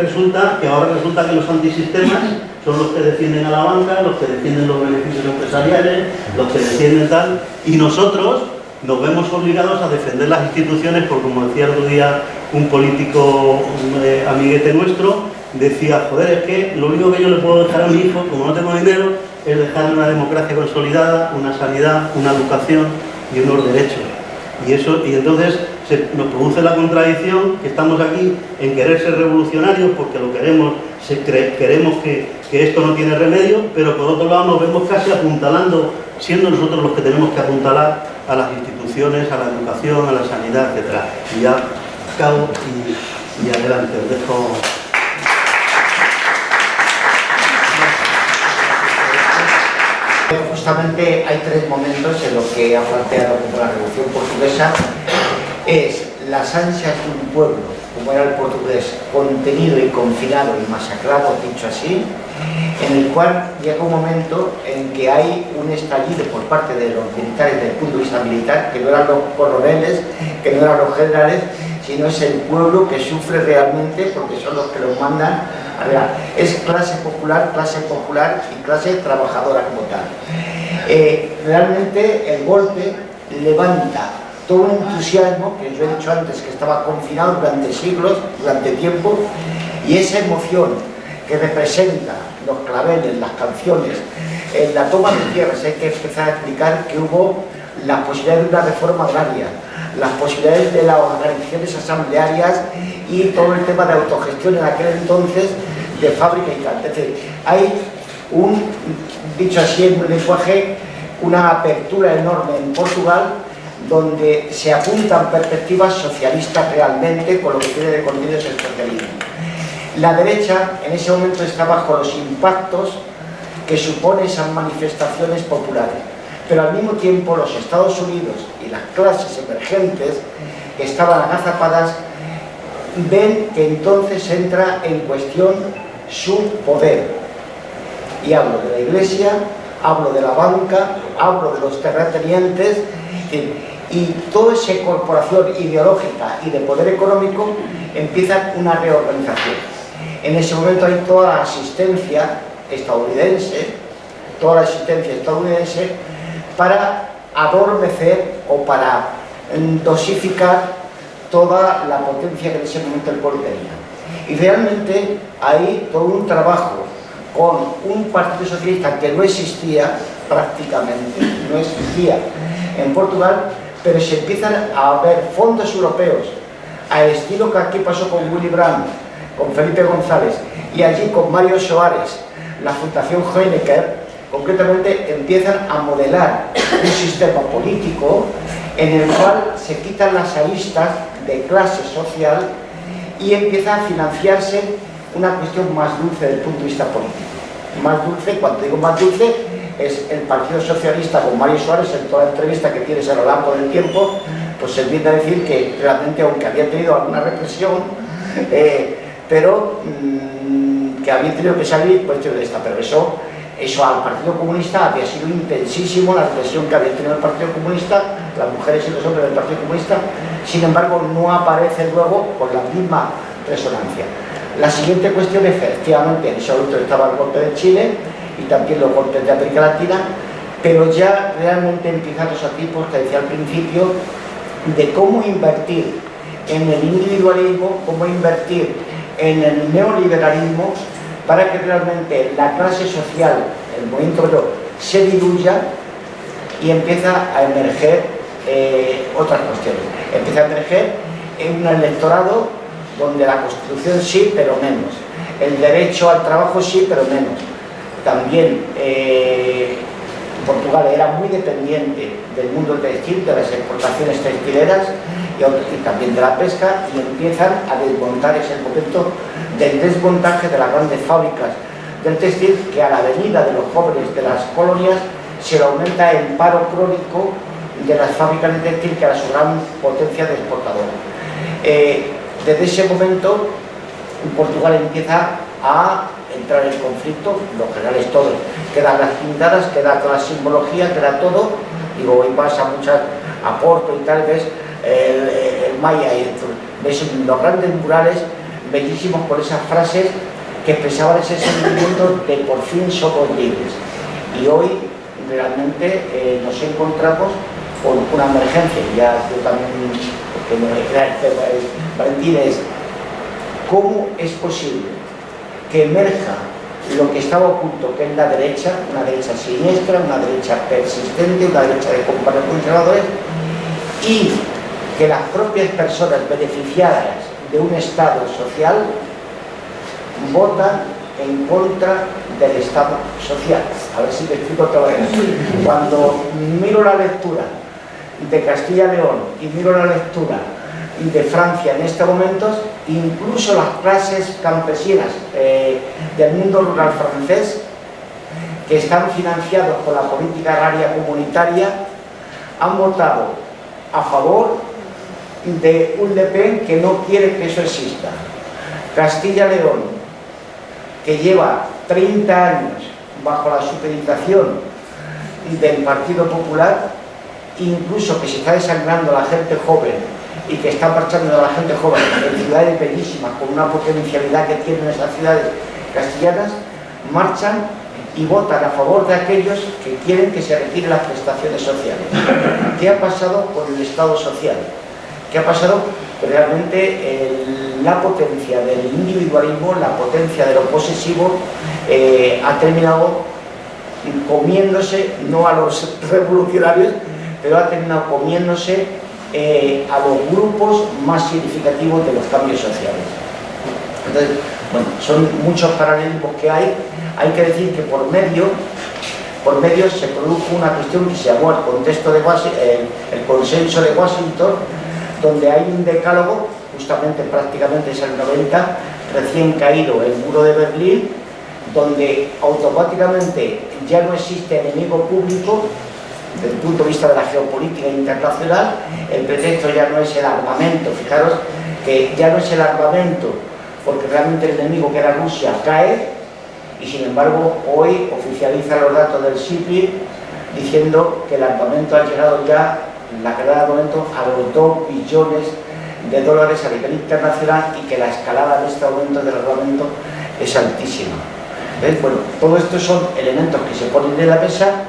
ahora resulta que los antisistemas son los que defienden a la banca, los que defienden los beneficios empresariales, los que defienden tal, y nosotros nos vemos obligados a defender las instituciones, porque como decía el otro día un político amiguete nuestro, decía, joder, es que lo único que yo le puedo dejar a mi hijo, como no tengo dinero, es dejarle una democracia consolidada, una sanidad, una educación y unos derechos. Y entonces nos produce la contradicción que estamos aquí en querer ser revolucionarios porque lo queremos, queremos que esto no tiene remedio, pero por otro lado nos vemos casi apuntalando, siendo nosotros los que tenemos que apuntalar a las instituciones, a la educación, a la sanidad, etc. Y ya acabo y adelante, os dejo. Justamente hay 3 momentos en los que ha planteado como la Revolución Portuguesa. Es las ansias de un pueblo, como era el portugués, contenido y confinado y masacrado, dicho así, en el cual llega un momento en que hay un estallido por parte de los militares desde el punto de vista militar, que no eran los coroneles, que no eran los generales, sino es el pueblo que sufre realmente porque son los que los mandan a real. Es clase popular y clase trabajadora como tal. Realmente el golpe levanta todo un entusiasmo que yo he dicho antes que estaba confinado durante siglos, durante tiempo, y esa emoción que representa los claveles, las canciones, en la toma de tierras. Hay que empezar a explicar que hubo la posibilidad de una reforma agraria, las posibilidades de las organizaciones asamblearias y todo el tema de autogestión en aquel entonces de fábrica y tal. Es decir, hay dicho así en un lenguaje, una apertura enorme en Portugal donde se apuntan perspectivas socialistas realmente con lo que tiene de contenido el socialismo. La derecha en ese momento está bajo los impactos que suponen esas manifestaciones populares, pero al mismo tiempo los Estados Unidos y las clases emergentes que estaban agazapadas ven que entonces entra en cuestión su poder. Y hablo de la Iglesia, hablo de la banca, hablo de los terratenientes, y toda esa corporación ideológica y de poder económico empieza una reorganización. En ese momento hay toda la asistencia estadounidense, para adormecer o para dosificar toda la potencia que en ese momento el pueblo tenía. Y realmente hay todo un trabajo con un partido socialista que no existía prácticamente, no existía en Portugal, pero se empiezan a ver fondos europeos, al estilo que aquí pasó con Willy Brandt, con Felipe González, y allí con Mario Soares, la Fundación Honecker, concretamente empiezan a modelar un sistema político en el cual se quitan las aristas de clase social y empieza a financiarse una cuestión más dulce desde el punto de vista político. Más dulce, cuando digo más dulce, es el Partido Socialista con Mario Soares. En toda la entrevista que tienes a lo largo del tiempo, pues se empieza a decir que realmente, aunque había tenido alguna represión, pero que había tenido que salir cuestión de esta, pero eso al Partido Comunista había sido intensísimo, la represión que había tenido el Partido Comunista, las mujeres y los hombres del Partido Comunista. Sin embargo, no aparece luego con la misma resonancia. La siguiente cuestión, efectivamente, en ese momento estaba el golpe de Chile y también los golpes de América Latina, pero ya realmente empiezan los tipos que decía al principio de cómo invertir en el individualismo, cómo invertir en el neoliberalismo para que realmente la clase social, el movimiento obrero, se diluya y empieza a emerger otras cuestiones. Empieza a emerger en un electorado donde la Constitución sí, pero menos. El derecho al trabajo sí, pero menos. También Portugal era muy dependiente del mundo textil, de las exportaciones textileras y también de la pesca, y empiezan a desmontar ese momento del desmontaje de las grandes fábricas del textil, que a la venida de los jóvenes de las colonias se le aumenta el paro crónico de las fábricas de textil, que era su gran potencia de exportadora. Desde ese momento Portugal empieza a entrar en conflicto, los generales todos, quedan las pintadas, queda toda la simbología, queda todo, digo, hoy pasa muchas, a Porto y tal vez el Maya, y ves los grandes murales bellísimos con esas frases que expresaban ese sentimiento de por fin somos libres. Y hoy realmente nos encontramos con una emergencia, ya yo también, porque no era el tema de Valentín, es cómo es posible que emerja lo que estaba oculto, que es la derecha, una derecha siniestra, una derecha persistente, una derecha de conservadores, y que las propias personas beneficiadas de un Estado social votan en contra del Estado social. A ver si te explico otra vez. Cuando miro la lectura de Castilla y León y miro la lectura de Francia en estos momentos, incluso las clases campesinas del mundo rural francés, que están financiados por la política agraria comunitaria, han votado a favor de un Le Pen que no quiere que eso exista. Castilla y León, que lleva 30 años bajo la supeditación del Partido Popular, incluso que se está desangrando la gente joven y que está marchando a la gente joven en ciudades bellísimas con una potencialidad que tienen esas ciudades castellanas, marchan y votan a favor de aquellos que quieren que se retiren las prestaciones sociales. ¿Qué ha pasado con el Estado social? ¿Qué ha pasado? Que realmente la potencia del individualismo, la potencia de lo posesivo, ha terminado comiéndose, no a los revolucionarios, pero ha terminado comiéndose a los grupos más significativos de los cambios sociales. Entonces, bueno, son muchos paralelismos que hay. Hay que decir que por medio por medio se produjo una cuestión que se llamó el consenso de Washington, donde hay un decálogo, justamente prácticamente es el 90, recién caído el muro de Berlín, donde automáticamente ya no existe enemigo público desde el punto de vista de la geopolítica internacional. El pretexto ya no es el armamento, fijaros que ya no es el armamento, porque realmente el enemigo, que era Rusia, cae, y sin embargo hoy oficializa los datos del SIPRI diciendo que el armamento ha llegado ya, la calidad de armamento, a los 2 billones de dólares a nivel internacional, y que la escalada de este aumento del armamento es altísima. ¿Ves? Bueno, todo esto son elementos que se ponen en la mesa,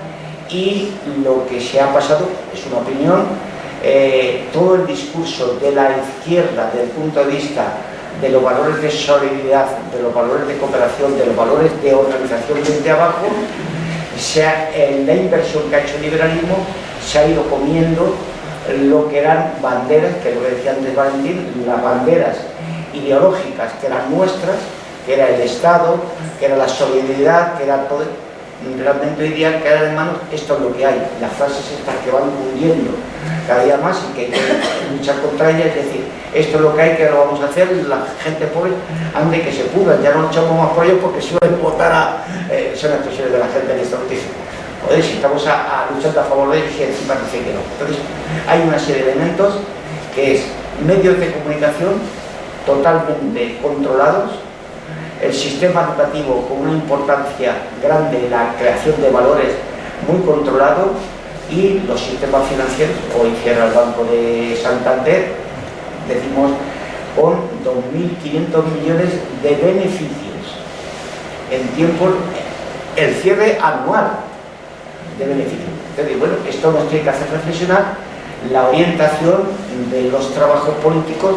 y lo que se ha pasado es una opinión. Todo el discurso de la izquierda desde el punto de vista de los valores de solidaridad, de los valores de cooperación, de los valores de organización desde abajo, en la inversión que ha hecho el liberalismo se ha ido comiendo lo que eran banderas, que lo que decía antes Valentín, las banderas ideológicas que eran nuestras, que era el Estado, que era la solidaridad, que era todo. Realmente hoy día quedar en manos, esto es lo que hay, las frases estas que van cundiendo cada día más y que hay que luchar contra ellas, es decir, esto es lo que hay, que lo vamos a hacer, la gente pobre ande que se pudran, ya no luchamos más por ellos porque si van a votar son expresiones de la gente en esta noticia. Joder, si estamos luchando a favor de ellos y encima dicen que no. Entonces hay una serie de elementos que es medios de comunicación totalmente controlados, el sistema educativo con una importancia grande en la creación de valores muy controlado, y los sistemas financieros. Hoy cierra el Banco de Santander, decimos, con 2.500 millones de beneficios en tiempo, el cierre anual de beneficios. Entonces, bueno, esto nos tiene que hacer reflexionar la orientación de los trabajos políticos,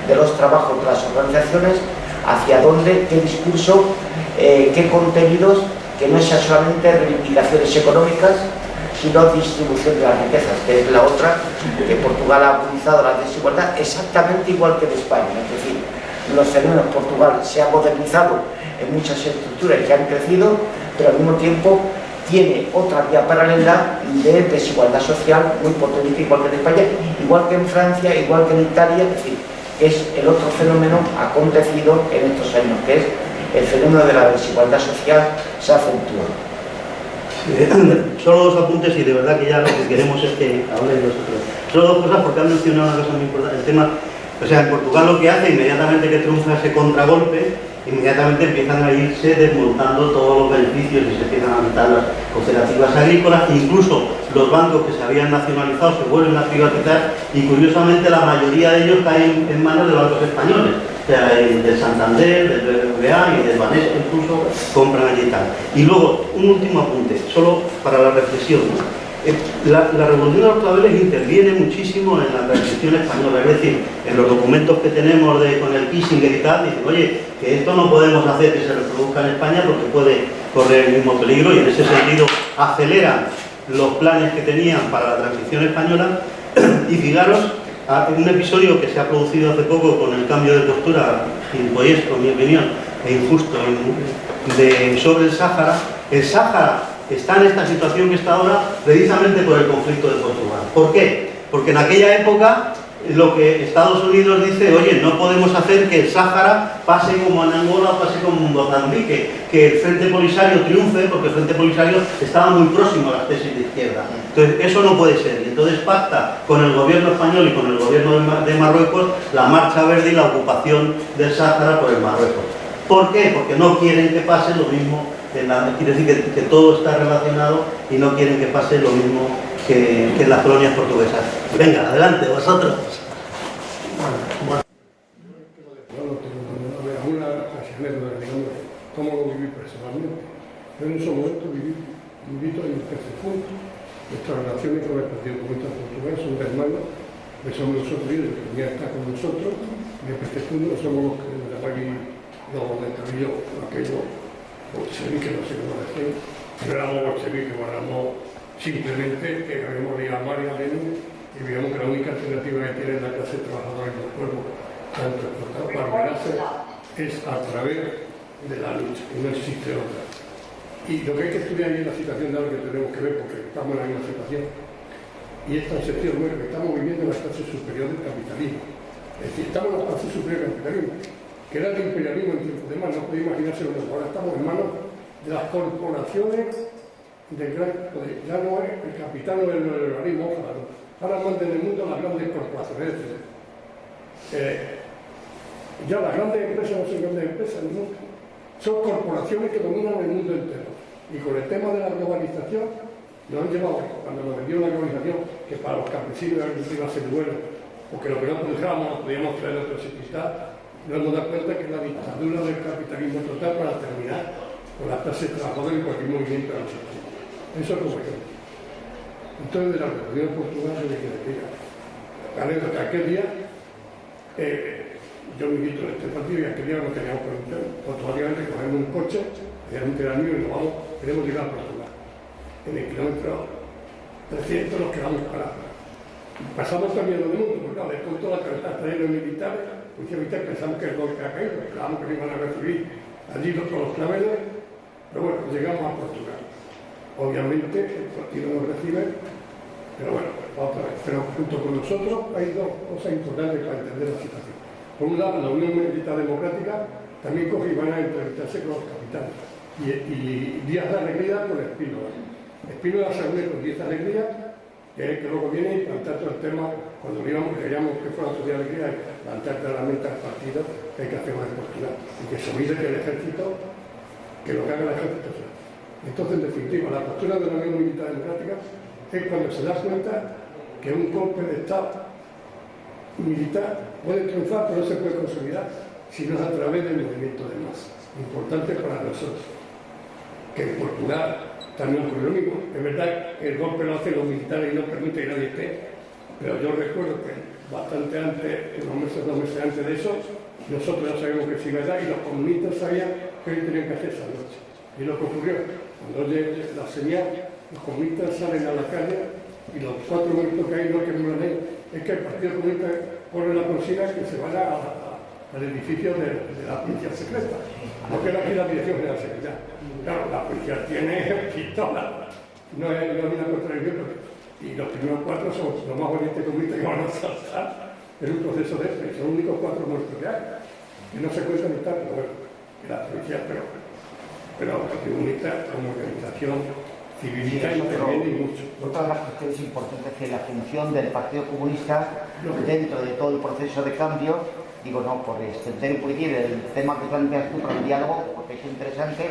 de los trabajos de las organizaciones, hacia dónde, qué discurso, qué contenidos, que no sean solamente reivindicaciones económicas, sino distribución de las riquezas, que es la otra, que Portugal ha utilizado la desigualdad exactamente igual que en España. Es decir, los fenómenos, Portugal se ha modernizado en muchas estructuras que han crecido, pero al mismo tiempo tiene otra vía paralela de desigualdad social muy potente, igual que en España, igual que en Francia, igual que en Italia. Es decir, es el otro fenómeno acontecido en estos años, que es el fenómeno de la desigualdad social se ha acentuado. Solo 2 apuntes, y de verdad que ya lo que queremos es que hablen vosotros. Solo 2 cosas, porque han mencionado una cosa muy importante, el tema, o sea, en Portugal lo que hace, inmediatamente que triunfa ese contragolpe, inmediatamente empiezan a irse desmontando todos los beneficios y se empiezan a montar las cooperativas agrícolas, incluso los bancos que se habían nacionalizado se vuelven a privatizar, y curiosamente la mayoría de ellos caen en manos de bancos españoles, o sea, del Santander, del BBVA y del Banesco, incluso compran allí y tal. Y luego, un último apunte, solo para la reflexión, ¿no? La revolución de los claveles interviene muchísimo en la transición española, es decir, en los documentos que tenemos con el Kissinger y tal, dicen, oye, que esto no podemos hacer que se reproduzca en España porque puede correr el mismo peligro, y en ese sentido aceleran los planes que tenían para la transición española. Y fijaros, en un episodio que se ha producido hace poco con el cambio de postura, gilipollesco, en mi opinión, e injusto, sobre el Sáhara. El Sáhara está en esta situación que está ahora precisamente por el conflicto de Portugal. ¿Por qué? Porque en aquella época lo que Estados Unidos dice, oye, no podemos hacer que el Sáhara pase como en Angola o pase como en Mozambique, que el Frente Polisario triunfe, porque el Frente Polisario estaba muy próximo a las tesis de izquierda. Entonces, eso no puede ser. Y entonces pacta con el gobierno español y con el gobierno de Marruecos la marcha verde y la ocupación del Sáhara por el Marruecos. ¿Por qué? Porque no quieren que pase lo mismo. Quiere decir que todo está relacionado, y no quieren que pase lo mismo que en las colonias portuguesas. Venga, adelante, vosotros. ¿Cómo lo viví personalmente? Yo en ese momento viví todo en el tercer punto. Nuestras relaciones con el Partido Comunista Portugués son de hermanos, que somos nosotros y el que venía está con nosotros, y el tercer punto somos los que de aquí, los monetarillos, aquellos bolcheviques, no sé cómo decir, no éramos bolcheviques, éramos simplemente que habíamos leído a María Lenin y veíamos que la única alternativa que tiene la clase trabajadora y los pueblos, tanto explotados para liberarse, es a través de la lucha, y no existe otra. Y lo que hay que estudiar ahí es la situación de algo que tenemos que ver, porque estamos en la misma situación. Y es tan sencillo bueno, que estamos viviendo en la clase superior del capitalismo. Es decir, estamos en la clase superior del capitalismo, que era el imperialismo en tiempos de más, no podéis imaginárselo. Ahora estamos en manos de las corporaciones del gran poder. Ya no es el capital o el neoliberalismo, ojalá no. Ahora mandan en el mundo las grandes corporaciones. Ya las grandes empresas no son grandes empresas nunca. Son corporaciones que dominan el mundo entero. Y con el tema de la globalización nos han llevado, cuando nos vendió la globalización, que para los campesinos iba a ser bueno, porque lo que no produjéramos lo podíamos traer de otros sitios, nos hemos dado cuenta que es la dictadura del capitalismo total para terminar con la clase trabajadora en cualquier movimiento de la sociedad. Eso es como ejemplo. Entonces, de la Revolución de Portugal se me queda aquella. La anécdota, aquel día, yo me invito a este partido y aquel día no teníamos por entero. Automáticamente cogemos un coche, realmente era mío, y nos vamos, queremos llegar a Portugal. En el kilómetro 300 nos quedamos parados. Pasamos también lo del mundo, porque claro, después toda la carretera está llena de militares, policía militar, pensamos que el golpe ha caído, esperábamos que nos iban a recibir allí con los claveles, pero bueno, llegamos a Portugal. Obviamente el partido nos recibe, pero bueno, otra vez. Pero junto con nosotros hay dos cosas importantes para entender la situación. Por un lado, la Unión Militar Democrática también coge y van a entrevistarse con los capitanes. Y Díaz de Alegría con Espínola. Espínola se une con Díaz de Alegría, que luego viene y plantea todo el tema, cuando queríamos que fuera otro día de alegría, plantear claramente al partido que hay que hacer más en Portugal. Y que se olvide que el ejército, que lo que haga el ejército sea. Entonces, en definitiva, la postura de la Unión Militar Democrática es cuando se da cuenta que un golpe de Estado militar puede triunfar, pero no se puede consolidar si no es a través del movimiento de masas. Importante para nosotros. Que en Portugal también ocurre lo mismo. Es verdad que el golpe lo hacen los militares y no permite que nadie esté, pero yo recuerdo que bastante antes, dos meses antes de eso, nosotros ya sabíamos que se iba a dar y los comunistas sabían que tenían que hacer esa noche. Y lo que ocurrió, cuando oye la señal, los comunistas salen a la calle y los 4 minutos que hay no es que mueran ellos, es que el Partido Comunista corre la consigna que se vaya al edificio de la policía secreta, porque era aquí la Dirección General Secretaria. Claro, la policía tiene pistola, no es una contradicción, y los primeros 4 son los más valientes comunistas que van a saltar en un proceso de este, son los únicos 4 muertos que hay, que no se cuentan ni tal, pero bueno, que la policía, pero el Partido Comunista como organización civilista interviene y mucho. Otra de las cuestiones importantes es que la función del Partido Comunista dentro de todo el proceso de cambio, digo no, por extender un poquitín el tema que planteas tú para el diálogo, porque es interesante,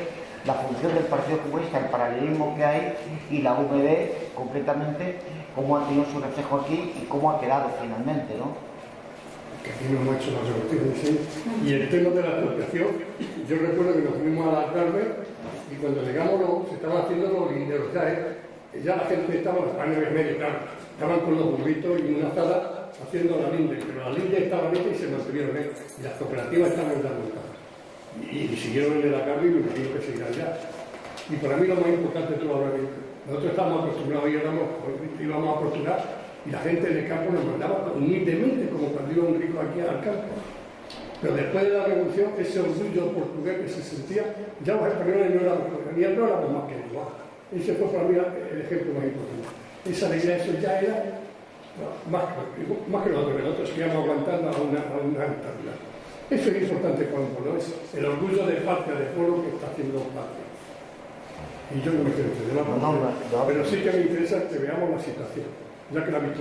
la función del Partido Comunista, el paralelismo que hay y la UMD concretamente, cómo ha tenido su reflejo aquí y cómo ha quedado finalmente, ¿no? Que aquí no hemos hecho la revolución, ¿sí? Y el tema de la asociación, yo recuerdo que nos fuimos a la tarde y cuando llegamos se estaban haciendo los linderos, ya la gente estaba, los paneles medios, claro, estaban con los burritos y una sala haciendo la linde, pero la linde estaba lista y se mantuvieron bien, y las cooperativas estaban dando casa. Y siguieron en la carne y me imagino que seguirán ya. Y para mí lo más importante es todo ahora mismo. Nosotros estábamos acostumbrados y íbamos a Portugal y la gente en el campo nos mandaba humildemente, como cuando iba un rico aquí al campo. Pero después de la revolución, ese orgullo portugués que se sentía, ya los españoles no éramos más que igual. Ese fue para mí el ejemplo más importante. Esa alegría, eso ya era más que nosotros que íbamos aguantando a una dictadura. Eso es importante cuando ¿no? Es el orgullo de patria, de pueblo que está haciendo patria. Y yo no me quiero entender pero sí que me interesa que veamos la situación, ya que la he visto.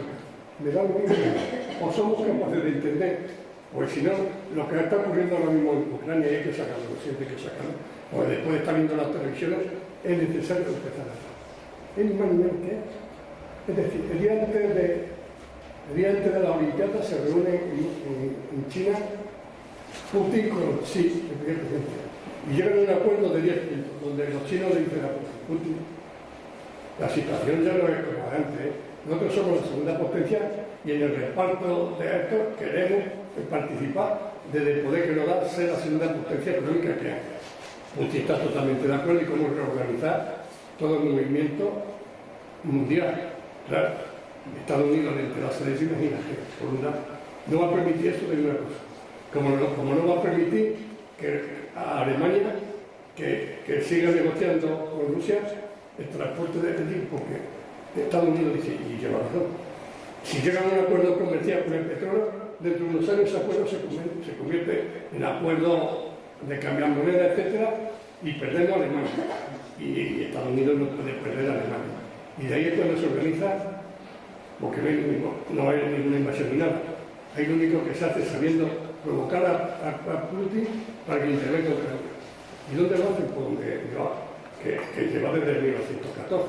Me da lo mismo, o somos capaces de entender, pues si no, lo que está ocurriendo ahora mismo en Ucrania hay que sacarlo, siempre hay que sacarlo, o después de estar viendo las televisiones, es necesario empezar a hacer. Es ni más ni menos que es decir, el día antes de la Olimpiada se reúne en China Putin con Xi, el primer presidente, y llegan a un acuerdo de 10 puntos, donde los chinos le dicen a Putin, la situación ya no es como antes, nosotros somos la segunda potencia y en el reparto de esto queremos participar desde el poder que nos da ser la segunda potencia económica que hay. Putin está totalmente de acuerdo y cómo reorganizar todo el movimiento mundial. Claro, Estados Unidos entre las selecciones, imagínate, por un lado, no va a permitir eso de una cosa. Como no va a permitir que a Alemania que que siga negociando con Rusia el transporte de Putin, porque Estados Unidos dice, y lleva razón, si llegan a un acuerdo comercial con el petróleo, dentro de unos años ese acuerdo se convierte en acuerdo de cambiar moneda, etcétera, y perdemos a Alemania. Y Estados Unidos no puede perder a Alemania. Y de ahí es cuando se organiza, porque no hay ninguna invasión ni nada. Ahí lo único que se hace sabiendo provocar a Putin para que intervenga en Ucrania. ¿Y dónde lo hacen? Pues donde que lleva desde 1914.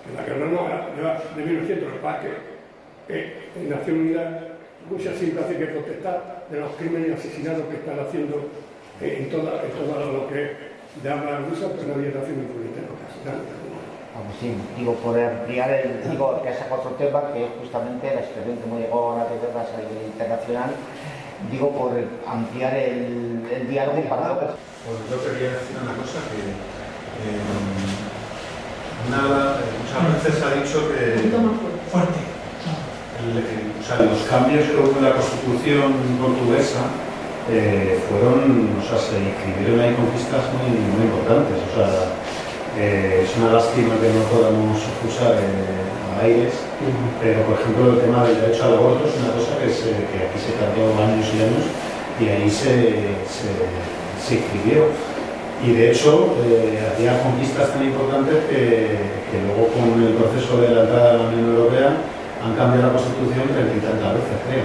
Que la guerra no lleva de 1900, en Naciones Unidas Rusia siempre hace que protestar de los crímenes y asesinatos que están haciendo en todo lo que llama Rusia, pero nadie está haciendo política. Vamos, sí, digo, por ampliar que ese otro tema, que es justamente la expresión que me llegó a la nivel internacional, digo, por ampliar el diálogo para... Pues yo quería decir una cosa que muchas veces se ha dicho que los cambios que hubo en la Constitución portuguesa se inscribieron ahí conquistas muy importantes. Es una lástima que no podamos usar a aires, pero por ejemplo el tema del derecho al aborto es una cosa que aquí se tardó años y años y ahí se inscribió. Y de hecho había conquistas tan importantes que luego con el proceso de la entrada de la Unión Europea han cambiado la Constitución 30 y tantas veces, creo,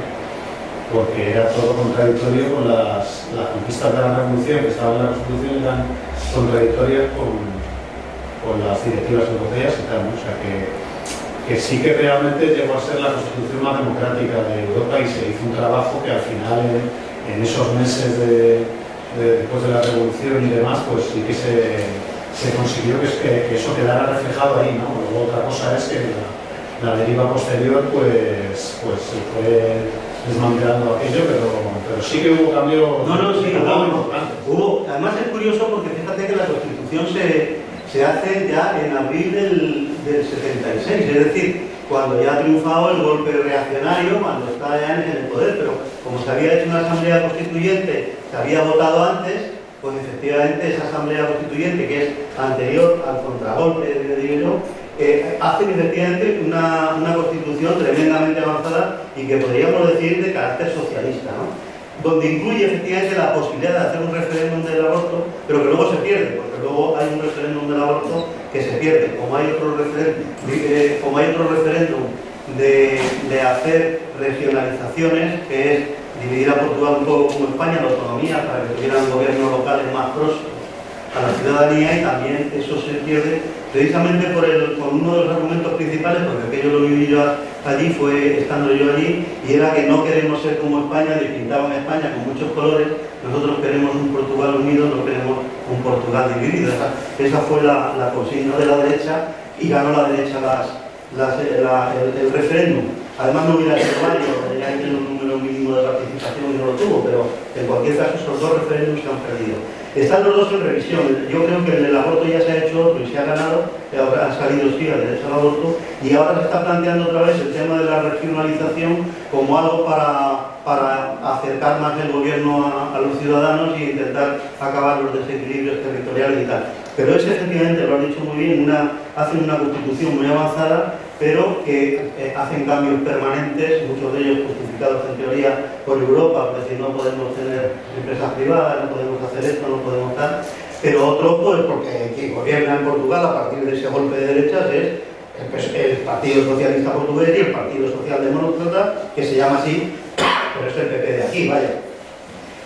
porque era todo contradictorio con las conquistas de la Revolución que estaban en la Constitución, eran contradictorias con las directivas europeas y tal, ¿no? O sea que sí que realmente llegó a ser la Constitución más democrática de Europa y se hizo un trabajo que al final en esos meses después de la Revolución y demás, pues sí que se consiguió que eso quedara reflejado ahí, ¿no? Luego otra cosa es que la deriva posterior pues se fue desmantelando aquello, pero sí que hubo cambios. Sí, hubo. Además es curioso porque fíjate que la Constitución se hace ya en abril del 76, es decir, cuando ya ha triunfado el golpe reaccionario, cuando está ya en el poder, pero como se había hecho una asamblea constituyente, se había votado antes, pues efectivamente esa asamblea constituyente, que es anterior al contragolpe hace efectivamente una constitución tremendamente avanzada y que podríamos decir de carácter socialista, ¿no? Donde incluye efectivamente la posibilidad de hacer un referéndum del aborto, pero que luego se pierde, porque luego hay un referéndum del aborto que se pierde, como hay otro referéndum de hacer regionalizaciones, que es dividir a Portugal un poco como España, la autonomía, para que tuvieran gobiernos locales más próximos a la ciudadanía, y también eso se pierde precisamente por uno de los argumentos principales, porque aquello lo viví yo allí, fue estando yo allí, y era que no queremos ser como España, y pintaban España con muchos colores. Nosotros queremos un Portugal unido, no queremos un Portugal dividido. Esa fue la consigna de la derecha, y ganó la derecha el referéndum. Además no hubiera sido válido, ya tiene un número mínimo de participación y no lo tuvo, pero en cualquier caso esos dos referéndums se han perdido. Están los dos en revisión. Yo creo que en el aborto ya se ha hecho otro y se ha ganado, ha salido sí al derecho al aborto, y ahora se está planteando otra vez el tema de la regionalización como algo para acercar más el gobierno a los ciudadanos y intentar acabar los desequilibrios territoriales y tal. Pero es efectivamente, lo han dicho muy bien, hacen una constitución muy avanzada, pero que hacen cambios permanentes, muchos de ellos justificados en teoría por Europa, pues si no podemos tener empresas privadas, no podemos hacer esto, no podemos tal, pero otros pues porque quien gobierna en Portugal a partir de ese golpe de derechas es el Partido Socialista Portugués y el Partido Socialdemócrata, que se llama así, pero es el PP de aquí, vaya.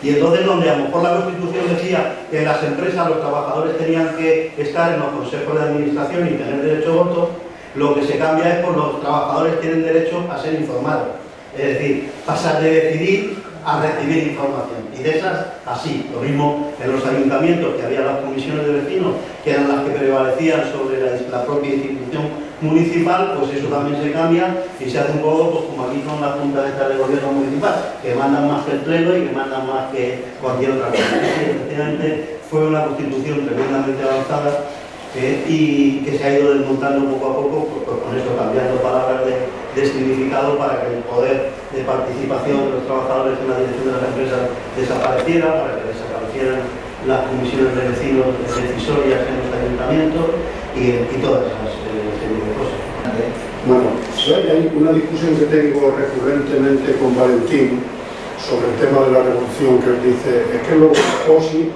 Y entonces donde a lo mejor la Constitución decía que en las empresas los trabajadores tenían que estar en los consejos de administración y tener derecho a voto, lo que se cambia es por los trabajadores tienen derecho a ser informados. Es decir, pasar de decidir a recibir información. Y de esas, así. Lo mismo en los ayuntamientos, que había las comisiones de vecinos, que eran las que prevalecían sobre la propia institución municipal, pues eso también se cambia y se hace un poco pues, como aquí con las juntas de gobierno municipal, que mandan más que el pleno y que mandan más que cualquier otra cosa. Sí, efectivamente fue una constitución tremendamente avanzada y que se ha ido desmontando poco a poco, pues con eso cambiando palabras de significado para que el poder de participación de los trabajadores en la dirección de las empresas desapareciera, para que desaparecieran las comisiones de vecinos decisorias en los ayuntamientos y todas esas serie de cosas. Bueno, hay una discusión que tengo recurrentemente con Valentín sobre el tema de la revolución, que él dice, es que luego OSI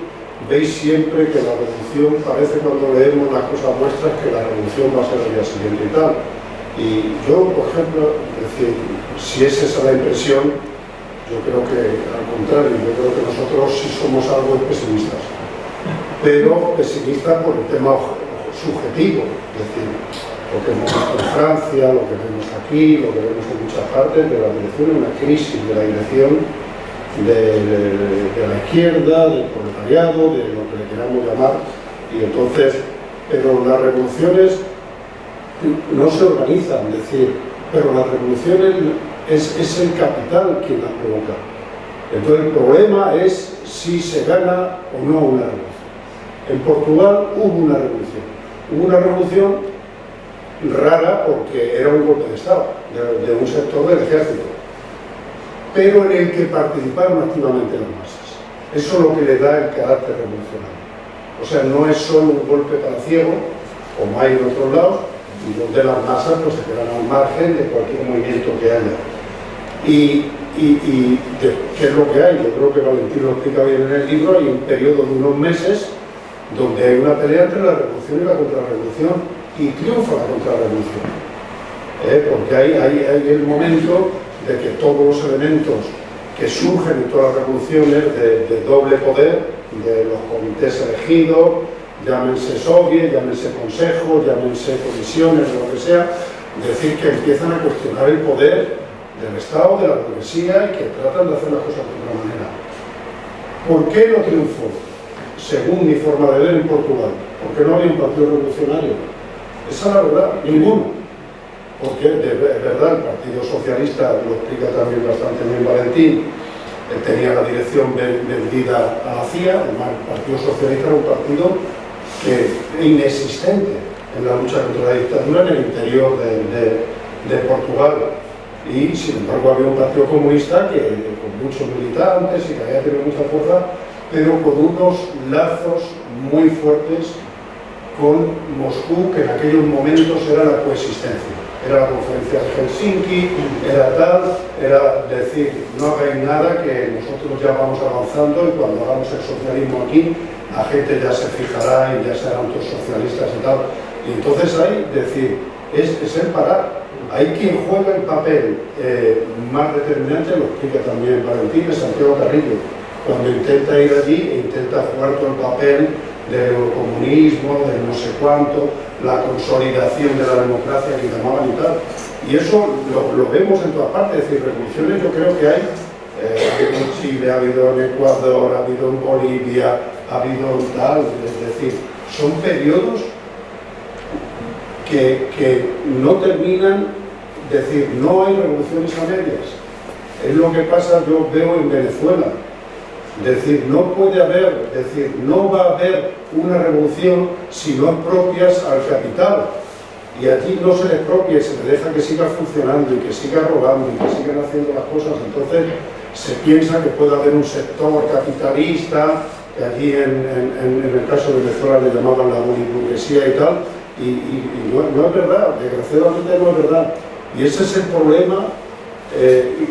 veis siempre que la revolución, parece cuando leemos las cosas vuestras que la revolución va a ser el día siguiente y tal. Y yo, por ejemplo, es decir, si es esa la impresión, yo creo que al contrario, yo creo que nosotros sí somos algo pesimistas, pero pesimistas por el tema subjetivo, es decir, lo que hemos visto en Francia, lo que vemos aquí, lo que vemos en muchas partes de la dirección, una crisis de la dirección de la izquierda, del proletariado, de lo que le queramos llamar, y entonces, pero las revoluciones no se organizan, es decir, pero las revoluciones es el capital quien las provoca. Entonces el problema es si se gana o no una revolución. En Portugal hubo una revolución rara porque era un golpe de Estado de un sector del ejército, pero en el que participaron activamente las masas. Eso es lo que le da el carácter revolucionario. O sea, no es solo un golpe para ciego, como hay en otros lados, y donde las masas pues, se quedan al margen de cualquier movimiento que haya. ¿Qué es lo que hay? Yo creo que Valentín lo explica bien en el libro. Hay un periodo de unos meses donde hay una pelea entre la revolución y la contrarrevolución, y triunfa la contrarrevolución. Porque hay el momento de que todos los elementos que surgen en todas las revoluciones de doble poder, de los comités elegidos, llámense soviet, llámense consejos, llámense comisiones, lo que sea, decir que empiezan a cuestionar el poder del Estado, de la burguesía, y que tratan de hacer las cosas de otra manera. ¿Por qué no triunfó? Según mi forma de ver en Portugal, porque no había un partido revolucionario. Esa es la verdad, ninguno. Porque de verdad el Partido Socialista, lo explica también bastante bien Valentín, tenía la dirección vendida a la CIA. Además, el Partido Socialista era un partido inexistente en la lucha contra la dictadura en el interior de Portugal. Y sin embargo había un partido comunista con muchos militantes y que había tenido mucha fuerza, pero con unos lazos muy fuertes con Moscú, que en aquellos momentos era la coexistencia. Era la conferencia de Helsinki, era tal, era decir, no hagáis nada, que nosotros ya vamos avanzando, y cuando hagamos el socialismo aquí, la gente ya se fijará y ya serán todos socialistas y tal. Y entonces hay, decir, es el parar. Hay quien juega el papel más determinante, lo explica también Valentín, es Santiago Carrillo, cuando intenta ir allí e intenta jugar todo el papel del eurocomunismo, del no sé cuánto, la consolidación de la democracia que llamaban y tal. Y eso lo vemos en todas partes, es decir, revoluciones yo creo que hay, ha habido en Chile, ha habido en Ecuador, ha habido en Bolivia, ha habido en tal, es decir, son periodos que no terminan, es decir, no hay revoluciones a medias. Es lo que pasa, yo veo en Venezuela. Es decir, no puede haber, es decir, no va a haber una revolución si no expropias al capital. Y allí no se le expropia y se le deja que siga funcionando y que siga robando y que sigan haciendo las cosas. Entonces se piensa que puede haber un sector capitalista, que allí en el caso de Venezuela le llamaban la burguesía y tal, y no es verdad, desgraciadamente no es verdad. Y ese es el problema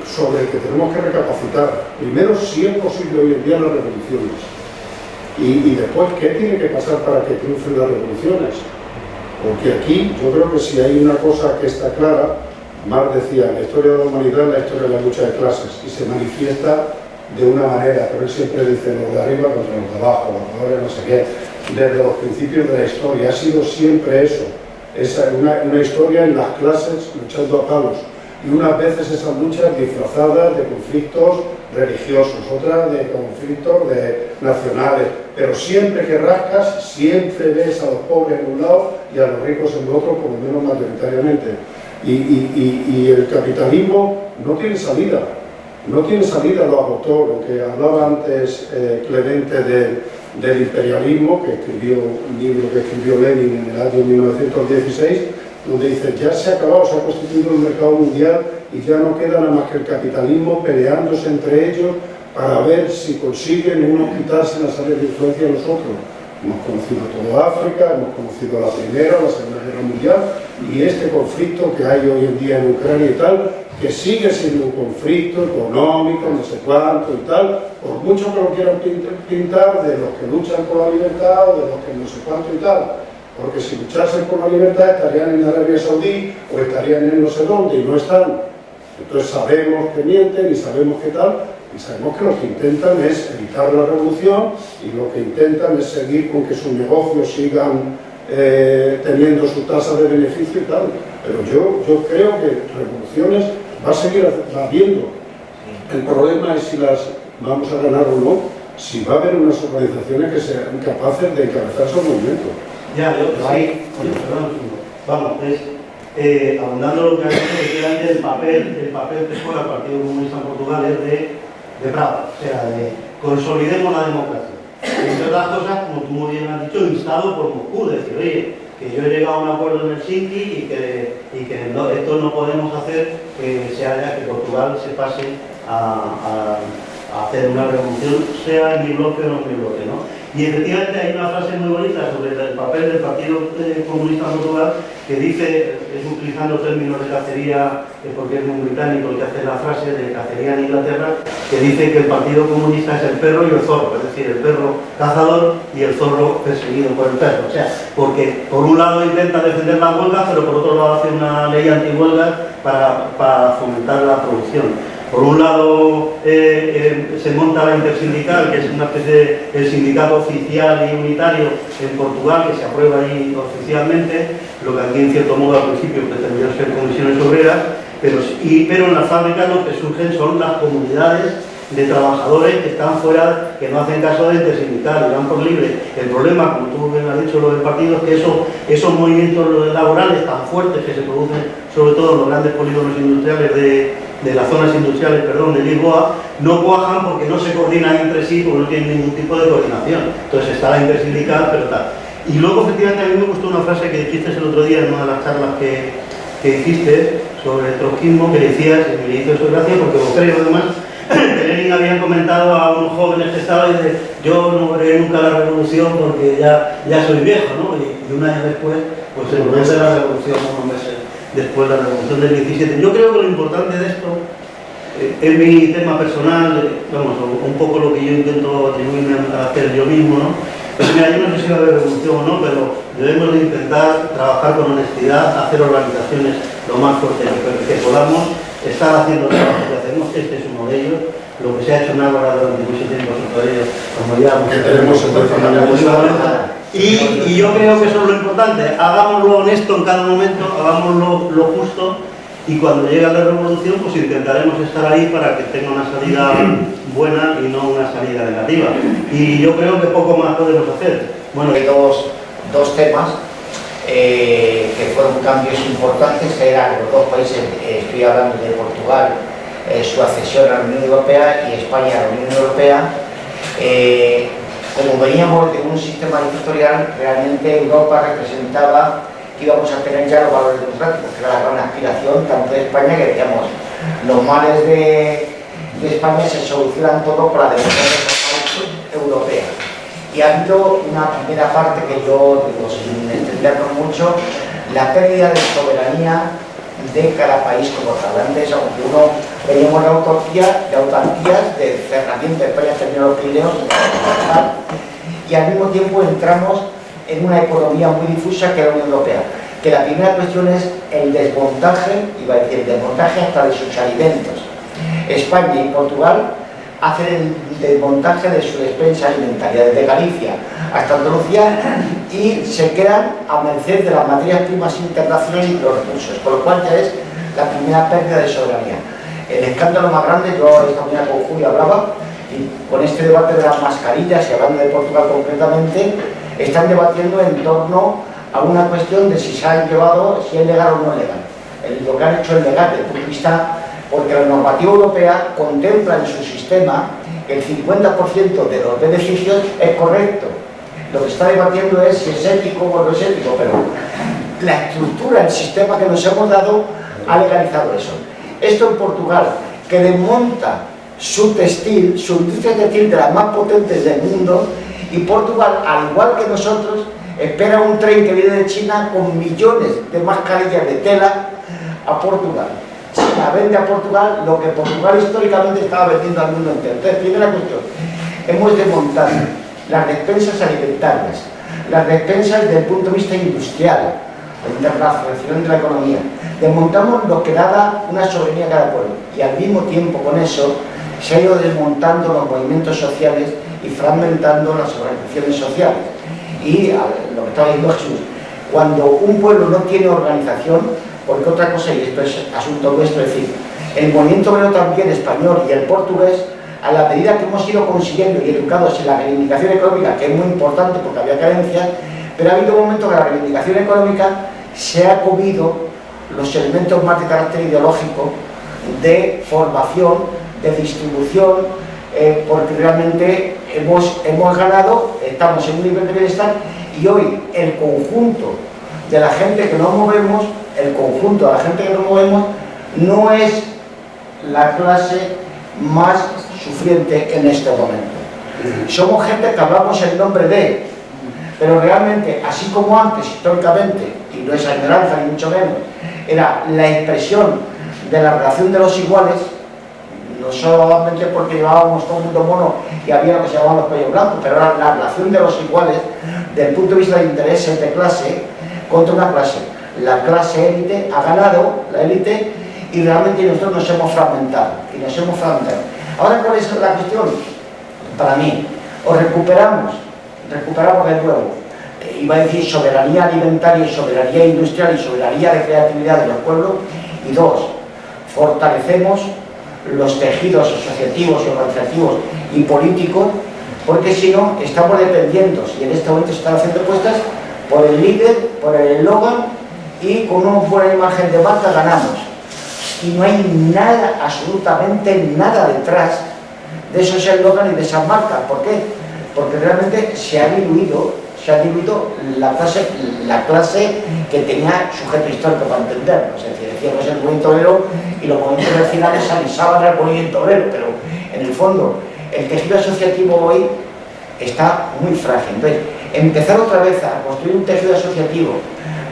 sobre el que tenemos que recapacitar. Primero, si es posible hoy en día las revoluciones, y después, ¿qué tiene que pasar para que triunfen las revoluciones? Porque aquí yo creo que si hay una cosa que está clara, Marx decía, la historia de la humanidad es la historia de la lucha de clases, y se manifiesta de una manera, pero él siempre dice los de arriba contra los de abajo, los poderes no sé qué, desde los principios de la historia, ha sido siempre eso, es una historia en las clases luchando a palos, y unas veces esas luchas disfrazadas de conflictos religiosos, otras de conflictos nacionales, pero siempre que rascas, siempre ves a los pobres en un lado y a los ricos en otro, por lo menos mayoritariamente. Y el capitalismo no tiene salida, lo agotó, lo que hablaba antes Clemente del imperialismo, que escribió un libro que escribió Lenin en el año 1916, donde dice, ya se ha acabado, se ha constituido el mercado mundial y ya no queda nada más que el capitalismo peleándose entre ellos para ver si consiguen unos quitarse las áreas de influencia de los otros. Hemos conocido toda África, hemos conocido la Primera, la Segunda Guerra Mundial, y este conflicto que hay hoy en día en Ucrania y tal, que sigue siendo un conflicto económico, no sé cuánto y tal, por mucho que lo quieran pintar de los que luchan por la libertad o de los que no sé cuánto y tal, porque si luchasen por la libertad estarían en Arabia Saudí o estarían en no sé dónde y no están. Entonces sabemos que mienten y sabemos que tal, y sabemos que lo que intentan es evitar la revolución y lo que intentan es seguir con que sus negocios sigan teniendo su tasa de beneficio y tal. Pero yo creo que revoluciones va a seguir habiendo. El problema es si las vamos a ganar o no, si va a haber unas organizaciones que sean capaces de encabezar esos movimientos. Ya, yo ahí, perdón, vamos, abundando lo que ha dicho, efectivamente el papel que juega el Partido Comunista en Portugal es de Prada, o sea, de consolidemos la democracia. Entre otras cosas, como tú muy bien has dicho, instado por Moscú, decir, oye, que yo he llegado a un acuerdo en Helsinki y que esto no podemos hacer que Portugal se pase a hacer una revolución, sea en mi bloque o no en mi bloque, ¿no? Y efectivamente hay una frase muy bonita sobre el papel del Partido Comunista de Portugal que dice, es utilizando términos de cacería, porque es muy británico el que hace la frase de cacería en Inglaterra, que dice que el Partido Comunista es el perro y el zorro, es decir, el perro cazador y el zorro perseguido por el perro. O sea, porque por un lado intenta defender la huelga, pero por otro lado hace una ley antihuelga para fomentar la producción. Por un lado se monta la intersindical, que es una especie de sindicato oficial y unitario en Portugal, que se aprueba ahí oficialmente, lo que aquí en cierto modo al principio pretendían ser comisiones obreras, pero en las fábricas lo que surgen son las comunidades de trabajadores que están fuera, que no hacen caso de intersindical y van por libre. El problema, como tú bien has dicho, lo del partido, es que esos movimientos laborales tan fuertes que se producen, sobre todo en los grandes polígonos industriales de las zonas industriales, de Lisboa, no cuajan porque no se coordinan entre sí, porque no tienen ningún tipo de coordinación. Entonces está la intersindical, pero tal. Y luego, efectivamente, a mí me gustó una frase que dijiste el otro día en una de las charlas que hiciste sobre el trotskismo, que decías, y me hizo eso gracia, porque lo creo además, que Lenin había comentado a unos jóvenes que estaban y dice, yo no veré nunca la revolución porque ya soy viejo, ¿no? Y un año después, pues se produce la revolución, unos meses después de la revolución del 17. Yo creo que lo importante de esto es mi tema personal, vamos, un poco lo que yo intento atribuirme a hacer yo mismo, ¿no? Pues mira, yo no sé si va a haber revolución o no, pero debemos de intentar trabajar con honestidad, hacer organizaciones lo más fuertes que podamos, estar haciendo el trabajo que hacemos, este es uno de ellos, lo que se ha hecho en Álvaro durante mucho tiempo, como ya tenemos y yo creo que eso es lo importante, hagámoslo honesto en cada momento, hagámoslo lo justo, y cuando llegue la revolución pues intentaremos estar ahí para que tenga una salida buena y no una salida negativa. Y yo creo que poco más podemos hacer. Bueno, hay dos temas que fueron cambios importantes, eran los dos países, estoy hablando de Portugal, su accesión a la Unión Europea, y España a la Unión Europea. Como veníamos de un sistema dictatorial, realmente Europa representaba que íbamos a tener ya los valores democráticos, que era la gran aspiración tanto de España, que decíamos, los males de España se solucionan todo por la democracia europea. Y ha habido una primera parte que yo digo, sin extendernos mucho, la pérdida de soberanía de cada país como tal. Antes, aunque uno veníamos de autarquías, de cerramiento de España, terminó los Pirineos, y al mismo tiempo entramos en una economía muy difusa que es la Unión Europea. Que la primera cuestión es el desmontaje, iba a decir, el desmontaje hasta de sus alimentos. España y Portugal hacen el desmontaje de su despensa alimentaria, desde Galicia hasta Andalucía, y se quedan a merced de las materias primas internacionales y los recursos, con lo cual ya es la primera pérdida de soberanía. El escándalo más grande, yo esta mañana con Julio hablaba, y con este debate de las mascarillas, y hablando de Portugal concretamente, están debatiendo en torno a una cuestión de si se han llevado, si es legal o no legal. Lo que han hecho es legal desde el punto de vista, porque la normativa europea contempla en su sistema que el 50% de los beneficios es correcto. Lo que está debatiendo es si es ético o no es ético, pero la estructura, el sistema que nos hemos dado ha legalizado eso. Esto en Portugal, que desmonta su textil, su industria textil de las más potentes del mundo, y Portugal, al igual que nosotros, espera un tren que viene de China con millones de mascarillas de tela a Portugal. China vende a Portugal lo que Portugal históricamente estaba vendiendo al mundo entero. Entonces, primera cuestión, hemos desmontado las despensas alimentarias, las despensas desde el punto de vista industrial, la internacionalización de la economía. Desmontamos lo que daba una soberanía a cada pueblo, y al mismo tiempo con eso se ha ido desmontando los movimientos sociales y fragmentando las organizaciones sociales. Y lo que estaba diciendo Jesús, cuando un pueblo no tiene organización, porque otra cosa, y esto es asunto nuestro, es decir, el movimiento obrero también español y el portugués, a la medida que hemos ido consiguiendo y educados en la reivindicación económica, que es muy importante porque había carencias, pero ha habido un momento que la reivindicación económica se ha comido los elementos más de carácter ideológico, de formación, de distribución, porque realmente hemos ganado, estamos en un nivel de bienestar, y hoy el conjunto de la gente que nos movemos, no es la clase más sufriente en este momento. Somos gente que hablamos en nombre de, pero realmente, así como antes, históricamente, y no es añoranza ni mucho menos, era la expresión de la relación de los iguales, no solamente porque llevábamos todo el mundo mono y había lo que se llamaban los cuellos blancos, pero era la relación de los iguales desde el punto de vista de intereses de clase contra una clase. La clase élite ha ganado, la élite, y realmente nosotros nos hemos fragmentado. Ahora, ¿cuál es la cuestión? Para mí, o recuperamos de nuevo, iba a decir soberanía alimentaria y soberanía industrial y soberanía de creatividad de los pueblos, y dos, fortalecemos los tejidos asociativos y organizativos y políticos, porque si no, estamos dependiendo, y en este momento se están haciendo puestas, por el líder, por el eslogan, y con una buena imagen de marca ganamos. Y no hay nada, absolutamente nada detrás de esos eslogans y de esas marcas. ¿Por qué? Porque realmente se ha diluido la clase que tenía sujeto histórico para entenderlo. Es decir, decíamos el movimiento obrero y los movimientos vecinales se alisaban al movimiento obrero, pero en el fondo el tejido asociativo hoy está muy frágil. Entonces, empezar otra vez a construir un tejido asociativo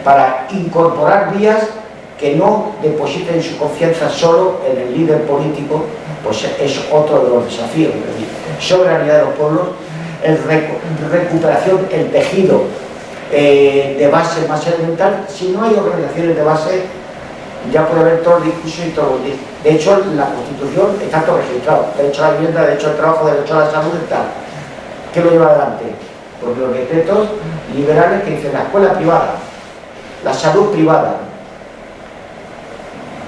para incorporar vías que no depositen su confianza solo en el líder político, pues es otro de los desafíos. Es decir, soberanía de los pueblos, recuperación, el tejido de base más elemental. Si no hay organizaciones de base, ya puede haber todo el discurso y todo. De hecho, la Constitución está todo registrado: derecho a la vivienda, derecho al trabajo, derecho a la salud y tal. ¿Qué lo lleva adelante? Porque los decretos liberales que dicen la escuela privada, la salud privada,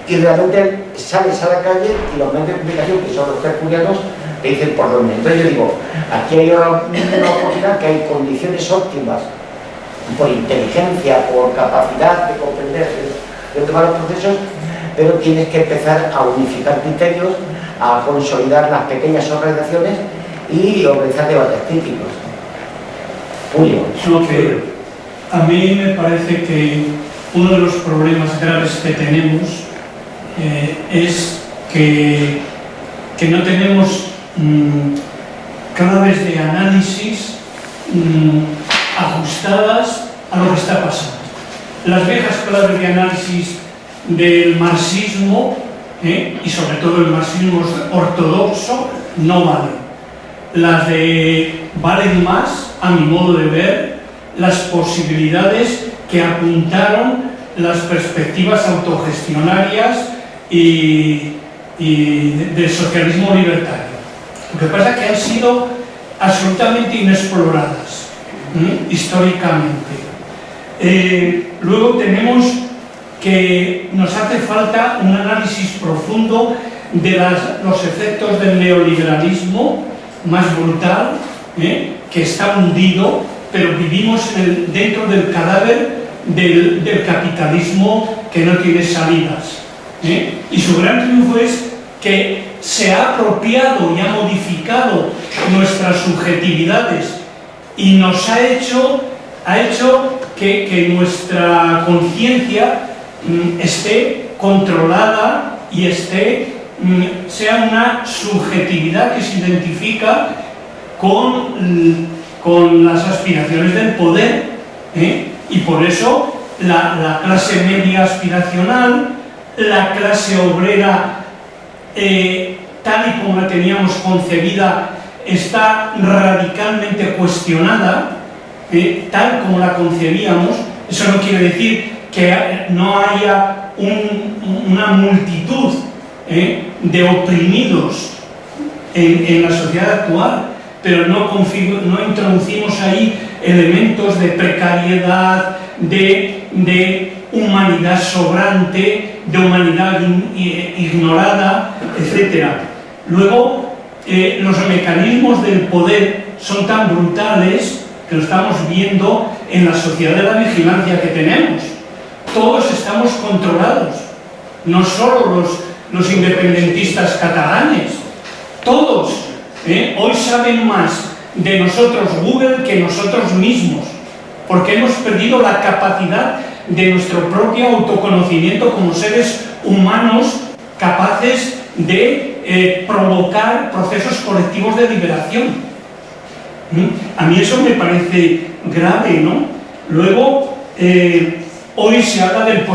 y realmente sales a la calle y los medios de comunicación, que son los tertulianos, te dicen por dónde. Entonces yo digo, aquí hay una oportunidad, que hay condiciones óptimas, por inteligencia, por capacidad de comprender, de tomar los procesos, pero tienes que empezar a unificar criterios, a consolidar las pequeñas organizaciones y organizar debates críticos. Julio. No, que a mí me parece que uno de los problemas graves que tenemos es que no tenemos claves de análisis ajustadas a lo que está pasando. Las viejas claves de análisis del marxismo, y sobre todo el marxismo ortodoxo, no valen. Las de valen más, a mi modo de ver, las posibilidades que apuntaron las perspectivas autogestionarias y del socialismo libertario. Lo que pasa es que han sido absolutamente inexploradas históricamente. Luego tenemos que nos hace falta un análisis profundo de los efectos del neoliberalismo más brutal, que está hundido, pero vivimos dentro del cadáver del capitalismo que no tiene salidas. Y su gran triunfo es que se ha apropiado y ha modificado nuestras subjetividades y nos ha hecho que nuestra conciencia esté controlada y esté sea una subjetividad que se identifica con las aspiraciones del poder, y por eso la clase media aspiracional, la clase obrera tal y como la teníamos concebida, está radicalmente cuestionada, tal como la concebíamos. Eso no quiere decir que no haya una multitud de oprimidos en la sociedad actual, pero no introducimos ahí elementos de precariedad, de humanidad sobrante, de humanidad ignorada, etc. Luego, los mecanismos del poder son tan brutales que lo estamos viendo en la sociedad de la vigilancia que tenemos. Todos estamos controlados, no solo los independentistas catalanes, todos. Hoy saben más de nosotros Google que nosotros mismos, porque hemos perdido la capacidad de nuestro propio autoconocimiento como seres humanos capaces de provocar procesos colectivos de liberación. A mí eso me parece grave, ¿no? Luego, hoy se habla del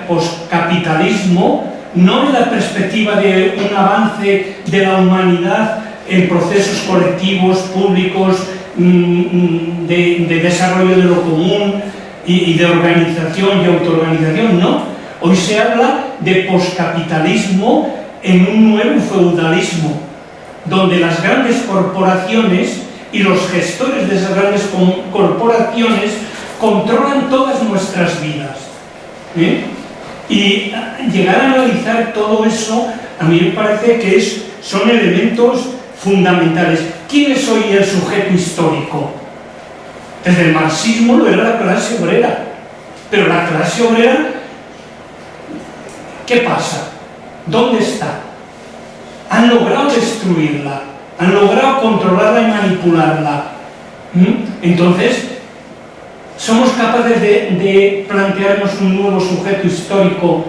poscapitalismo, no en la perspectiva de un avance de la humanidad en procesos colectivos, públicos, de desarrollo de lo común y de organización y autoorganización, no. Hoy se habla de poscapitalismo en un nuevo feudalismo, donde las grandes corporaciones y los gestores de esas grandes corporaciones controlan todas nuestras vidas. Y llegar a analizar todo eso, a mí me parece que son elementos fundamentales. ¿Quién es hoy el sujeto histórico? Desde el marxismo lo era la clase obrera. Pero la clase obrera, ¿qué pasa? ¿Dónde está? Han logrado destruirla, han logrado controlarla y manipularla. Entonces, somos capaces de plantearnos un nuevo sujeto histórico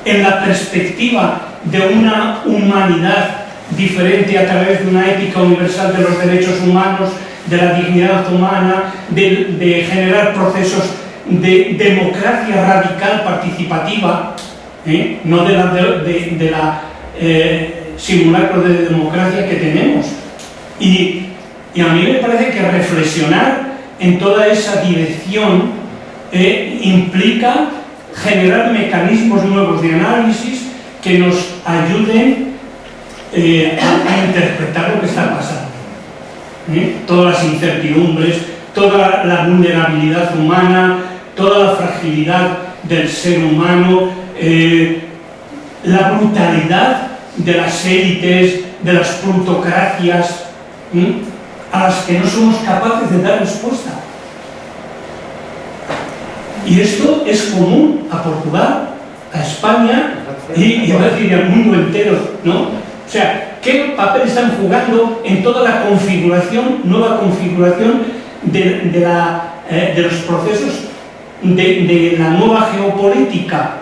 en la perspectiva de una humanidad diferente a través de una ética universal de los derechos humanos, de la dignidad humana, de generar procesos de democracia radical participativa, no de la simulacro de democracia que tenemos. Y a mí me parece que reflexionar en toda esa dirección implica generar mecanismos nuevos de análisis que nos ayuden a interpretar lo que está pasando. Todas las incertidumbres, toda la vulnerabilidad humana, toda la fragilidad del ser humano, la brutalidad de las élites, de las plutocracias, a las que no somos capaces de dar respuesta. Y esto es común a Portugal, a España y a decir, al mundo entero, ¿no? O sea, ¿qué papel están jugando en toda la configuración, nueva configuración de los procesos de la nueva geopolítica?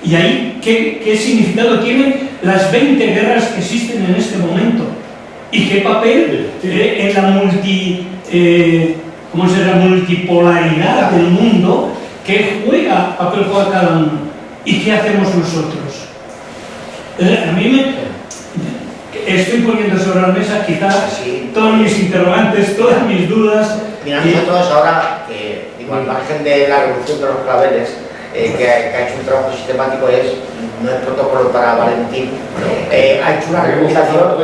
Y ahí, ¿qué significado tienen las 20 guerras que existen en este momento? ¿Y qué papel en la multipolaridad del mundo, qué papel juega cada uno? ¿Y qué hacemos nosotros? A mí estoy poniendo sobre la mesa quizás todos mis interrogantes, todas mis dudas. Mira, nosotros ahora, al margen de la revolución de los claveles, que ha hecho un trabajo sistemático, no es protocolo para Valentín, ha hecho una recopilación.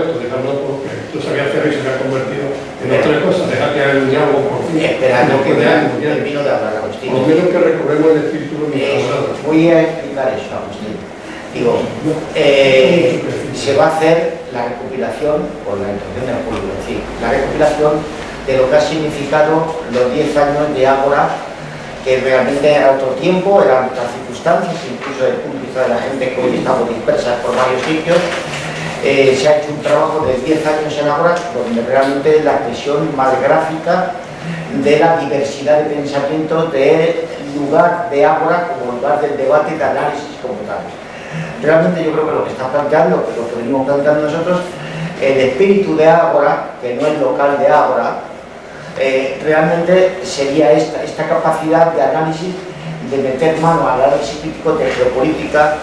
Tú sabías hacer y se me ha convertido en otra cosa, deja que haya un diálogo por fin. Espera, no que termino de hablar, Agustín. Por lo menos que recorremos el espíritu de mi pasado. Voy a explicar eso, Agustín. Digo, se va a hacer la recopilación, por la intención de la pública, sí, la recopilación de lo que ha significado los 10 años de Ágora, que realmente era otro tiempo, eran otras circunstancias, incluso desde el punto de vista de la gente que hoy estamos dispersas por varios sitios. Se ha hecho un trabajo de 10 años en Ágora, donde realmente es la expresión más gráfica de la diversidad de pensamientos del lugar de Ágora como lugar del debate, de análisis como tal. realmente yo creo que lo que está planteando, que lo que venimos planteando nosotros, el espíritu de Ágora, que no es local de Ágora, realmente sería esta capacidad de análisis, de meter mano al análisis crítico de geopolítica,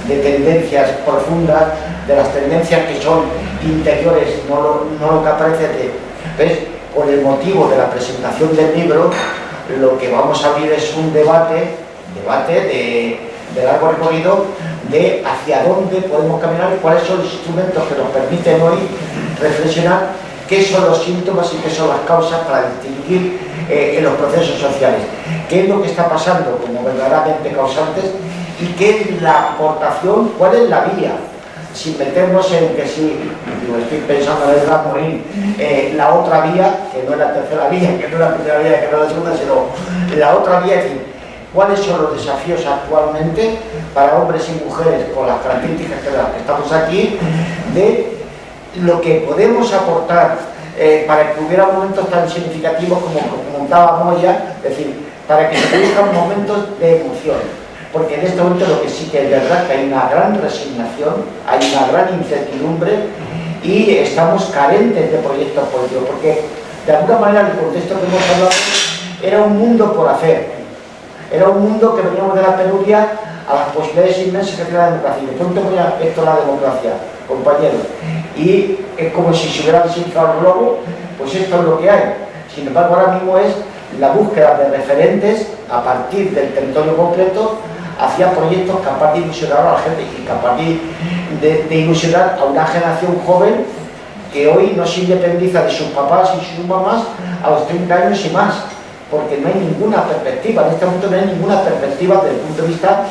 de tendencias profundas, de las tendencias que son interiores, no lo que aparece ¿ves? Por el motivo de la presentación del libro, lo que vamos a abrir es un debate de largo recorrido, de hacia dónde podemos caminar y cuáles son los instrumentos que nos permiten hoy reflexionar qué son los síntomas y qué son las causas para distinguir en los procesos sociales, qué es lo que está pasando como verdaderamente causantes y qué es la aportación, cuál es la vía, sin meternos en que si, estoy pensando en el Gran Morín, la otra vía, que no es la tercera vía, que no es la primera vía, que no es la segunda, sino la otra vía, es decir, cuáles son los desafíos actualmente para hombres y mujeres con las características que estamos aquí, de lo que podemos aportar para que hubiera momentos tan significativos como comentaba Moya, es decir, para que se produzcan momentos de emoción, porque en este momento lo que sí que es verdad que hay una gran resignación, hay una gran incertidumbre y estamos carentes de proyectos políticos, porque de alguna manera el contexto que hemos hablado era un mundo por hacer, era un mundo que veníamos de la penuria a las posibilidades inmensas que tiene la democracia. Y de pronto ponía esto la democracia, compañeros. Y es como si se hubiera desinflado el globo, pues esto es lo que hay. Sin embargo, ahora mismo es la búsqueda de referentes a partir del territorio concreto hacia proyectos capaces de ilusionar a la gente y capaces de ilusionar a una generación joven que hoy no se independiza de sus papás y sus mamás a los 30 años y más, porque no hay ninguna perspectiva, en este momento no hay ninguna perspectiva desde el punto de vista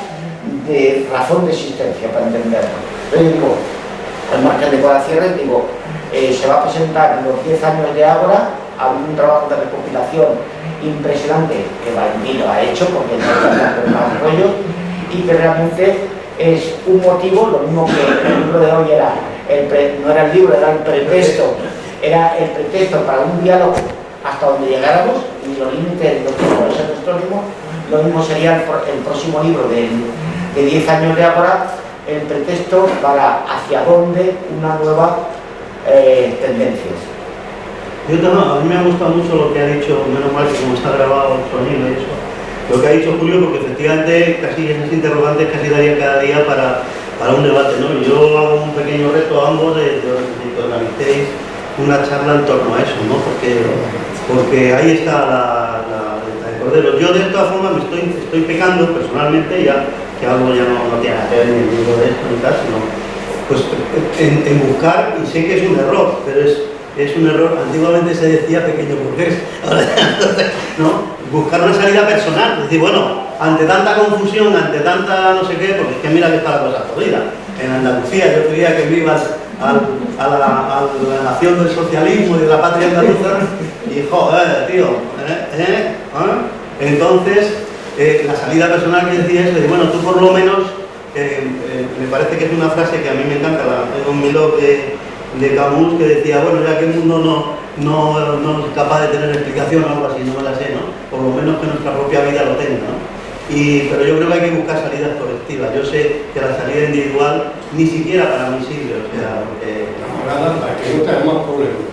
de razón de existencia para entenderlo. Entonces yo digo, al margen de cada cierre, digo, se va a presentar en los 10 años de Ágora, ha habido un trabajo de recopilación impresionante que Valentino ha hecho, porque no está con más rollo, y que realmente es un motivo, lo mismo que el libro de hoy era, no era el libro, era el pretexto para un diálogo hasta donde llegáramos, y los límites los que podemos ser nosotros mismos. Lo mismo sería el próximo libro de 10 años de Ágora, el pretexto para hacia dónde una nueva tendencias. A mí me ha gustado mucho lo que ha dicho, menos mal que como está grabado el sonido y eso, lo que ha dicho Julio, porque efectivamente casi esas interrogantes casi darían cada día para un debate, ¿no? Y yo hago un pequeño reto a ambos de que organicéis una charla en torno a eso, ¿no? Porque ahí está la de Cordero. Yo de todas formas me estoy pecando personalmente, ya que algo ya no tiene nada que ver ni el libro de esto ni tal, sino pues en buscar, y sé que es un error, pero es un error, antiguamente se decía pequeño burgués, ¿no? Buscar una salida personal, es decir, bueno, ante tanta confusión, ante tanta no sé qué, porque es que mira que está la cosa jodida. En Andalucía yo creía que me ibas a la nación del socialismo y de la patria andaluza, y joder, tío, Entonces, la salida personal que decía es de, bueno, tú por lo menos, me parece que es una frase que a mí me encanta, tengo un Milok de Camus, que decía, bueno, ya que el mundo no es capaz de tener explicación o algo así, no me la sé, ¿no? Por lo menos que nuestra propia vida lo tenga, ¿no? Pero yo creo que hay que buscar salidas colectivas. Yo sé que la salida individual ni siquiera para mí sirve, o sea, porque... Para que no tengas más problemas.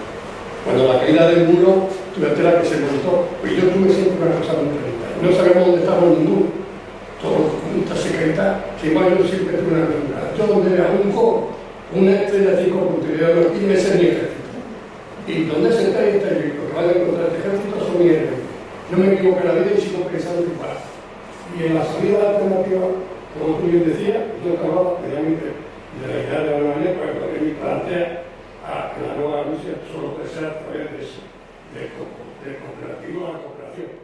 Cuando la caída del muro, tú ves la que se montó, pues yo tuve siempre una cosa muy clarita. No sabemos dónde estamos ninguno. Todos los comunistas secretas, que igual yo siempre tuve una pregunta. Yo donde era una estrella 5 puntos, y me sé mi ejército. Y donde sentáis está el que van a encontrar este ejército son mi ejército. No me equivoco en la vida y sigo pensando en paz. Y en la salida alternativa, como tú bien decías, yo acababa precisamente de la idea de la nueva ley, porque me plantea a que la nueva Rusia solo puede ser a través del cooperativo a la cooperación.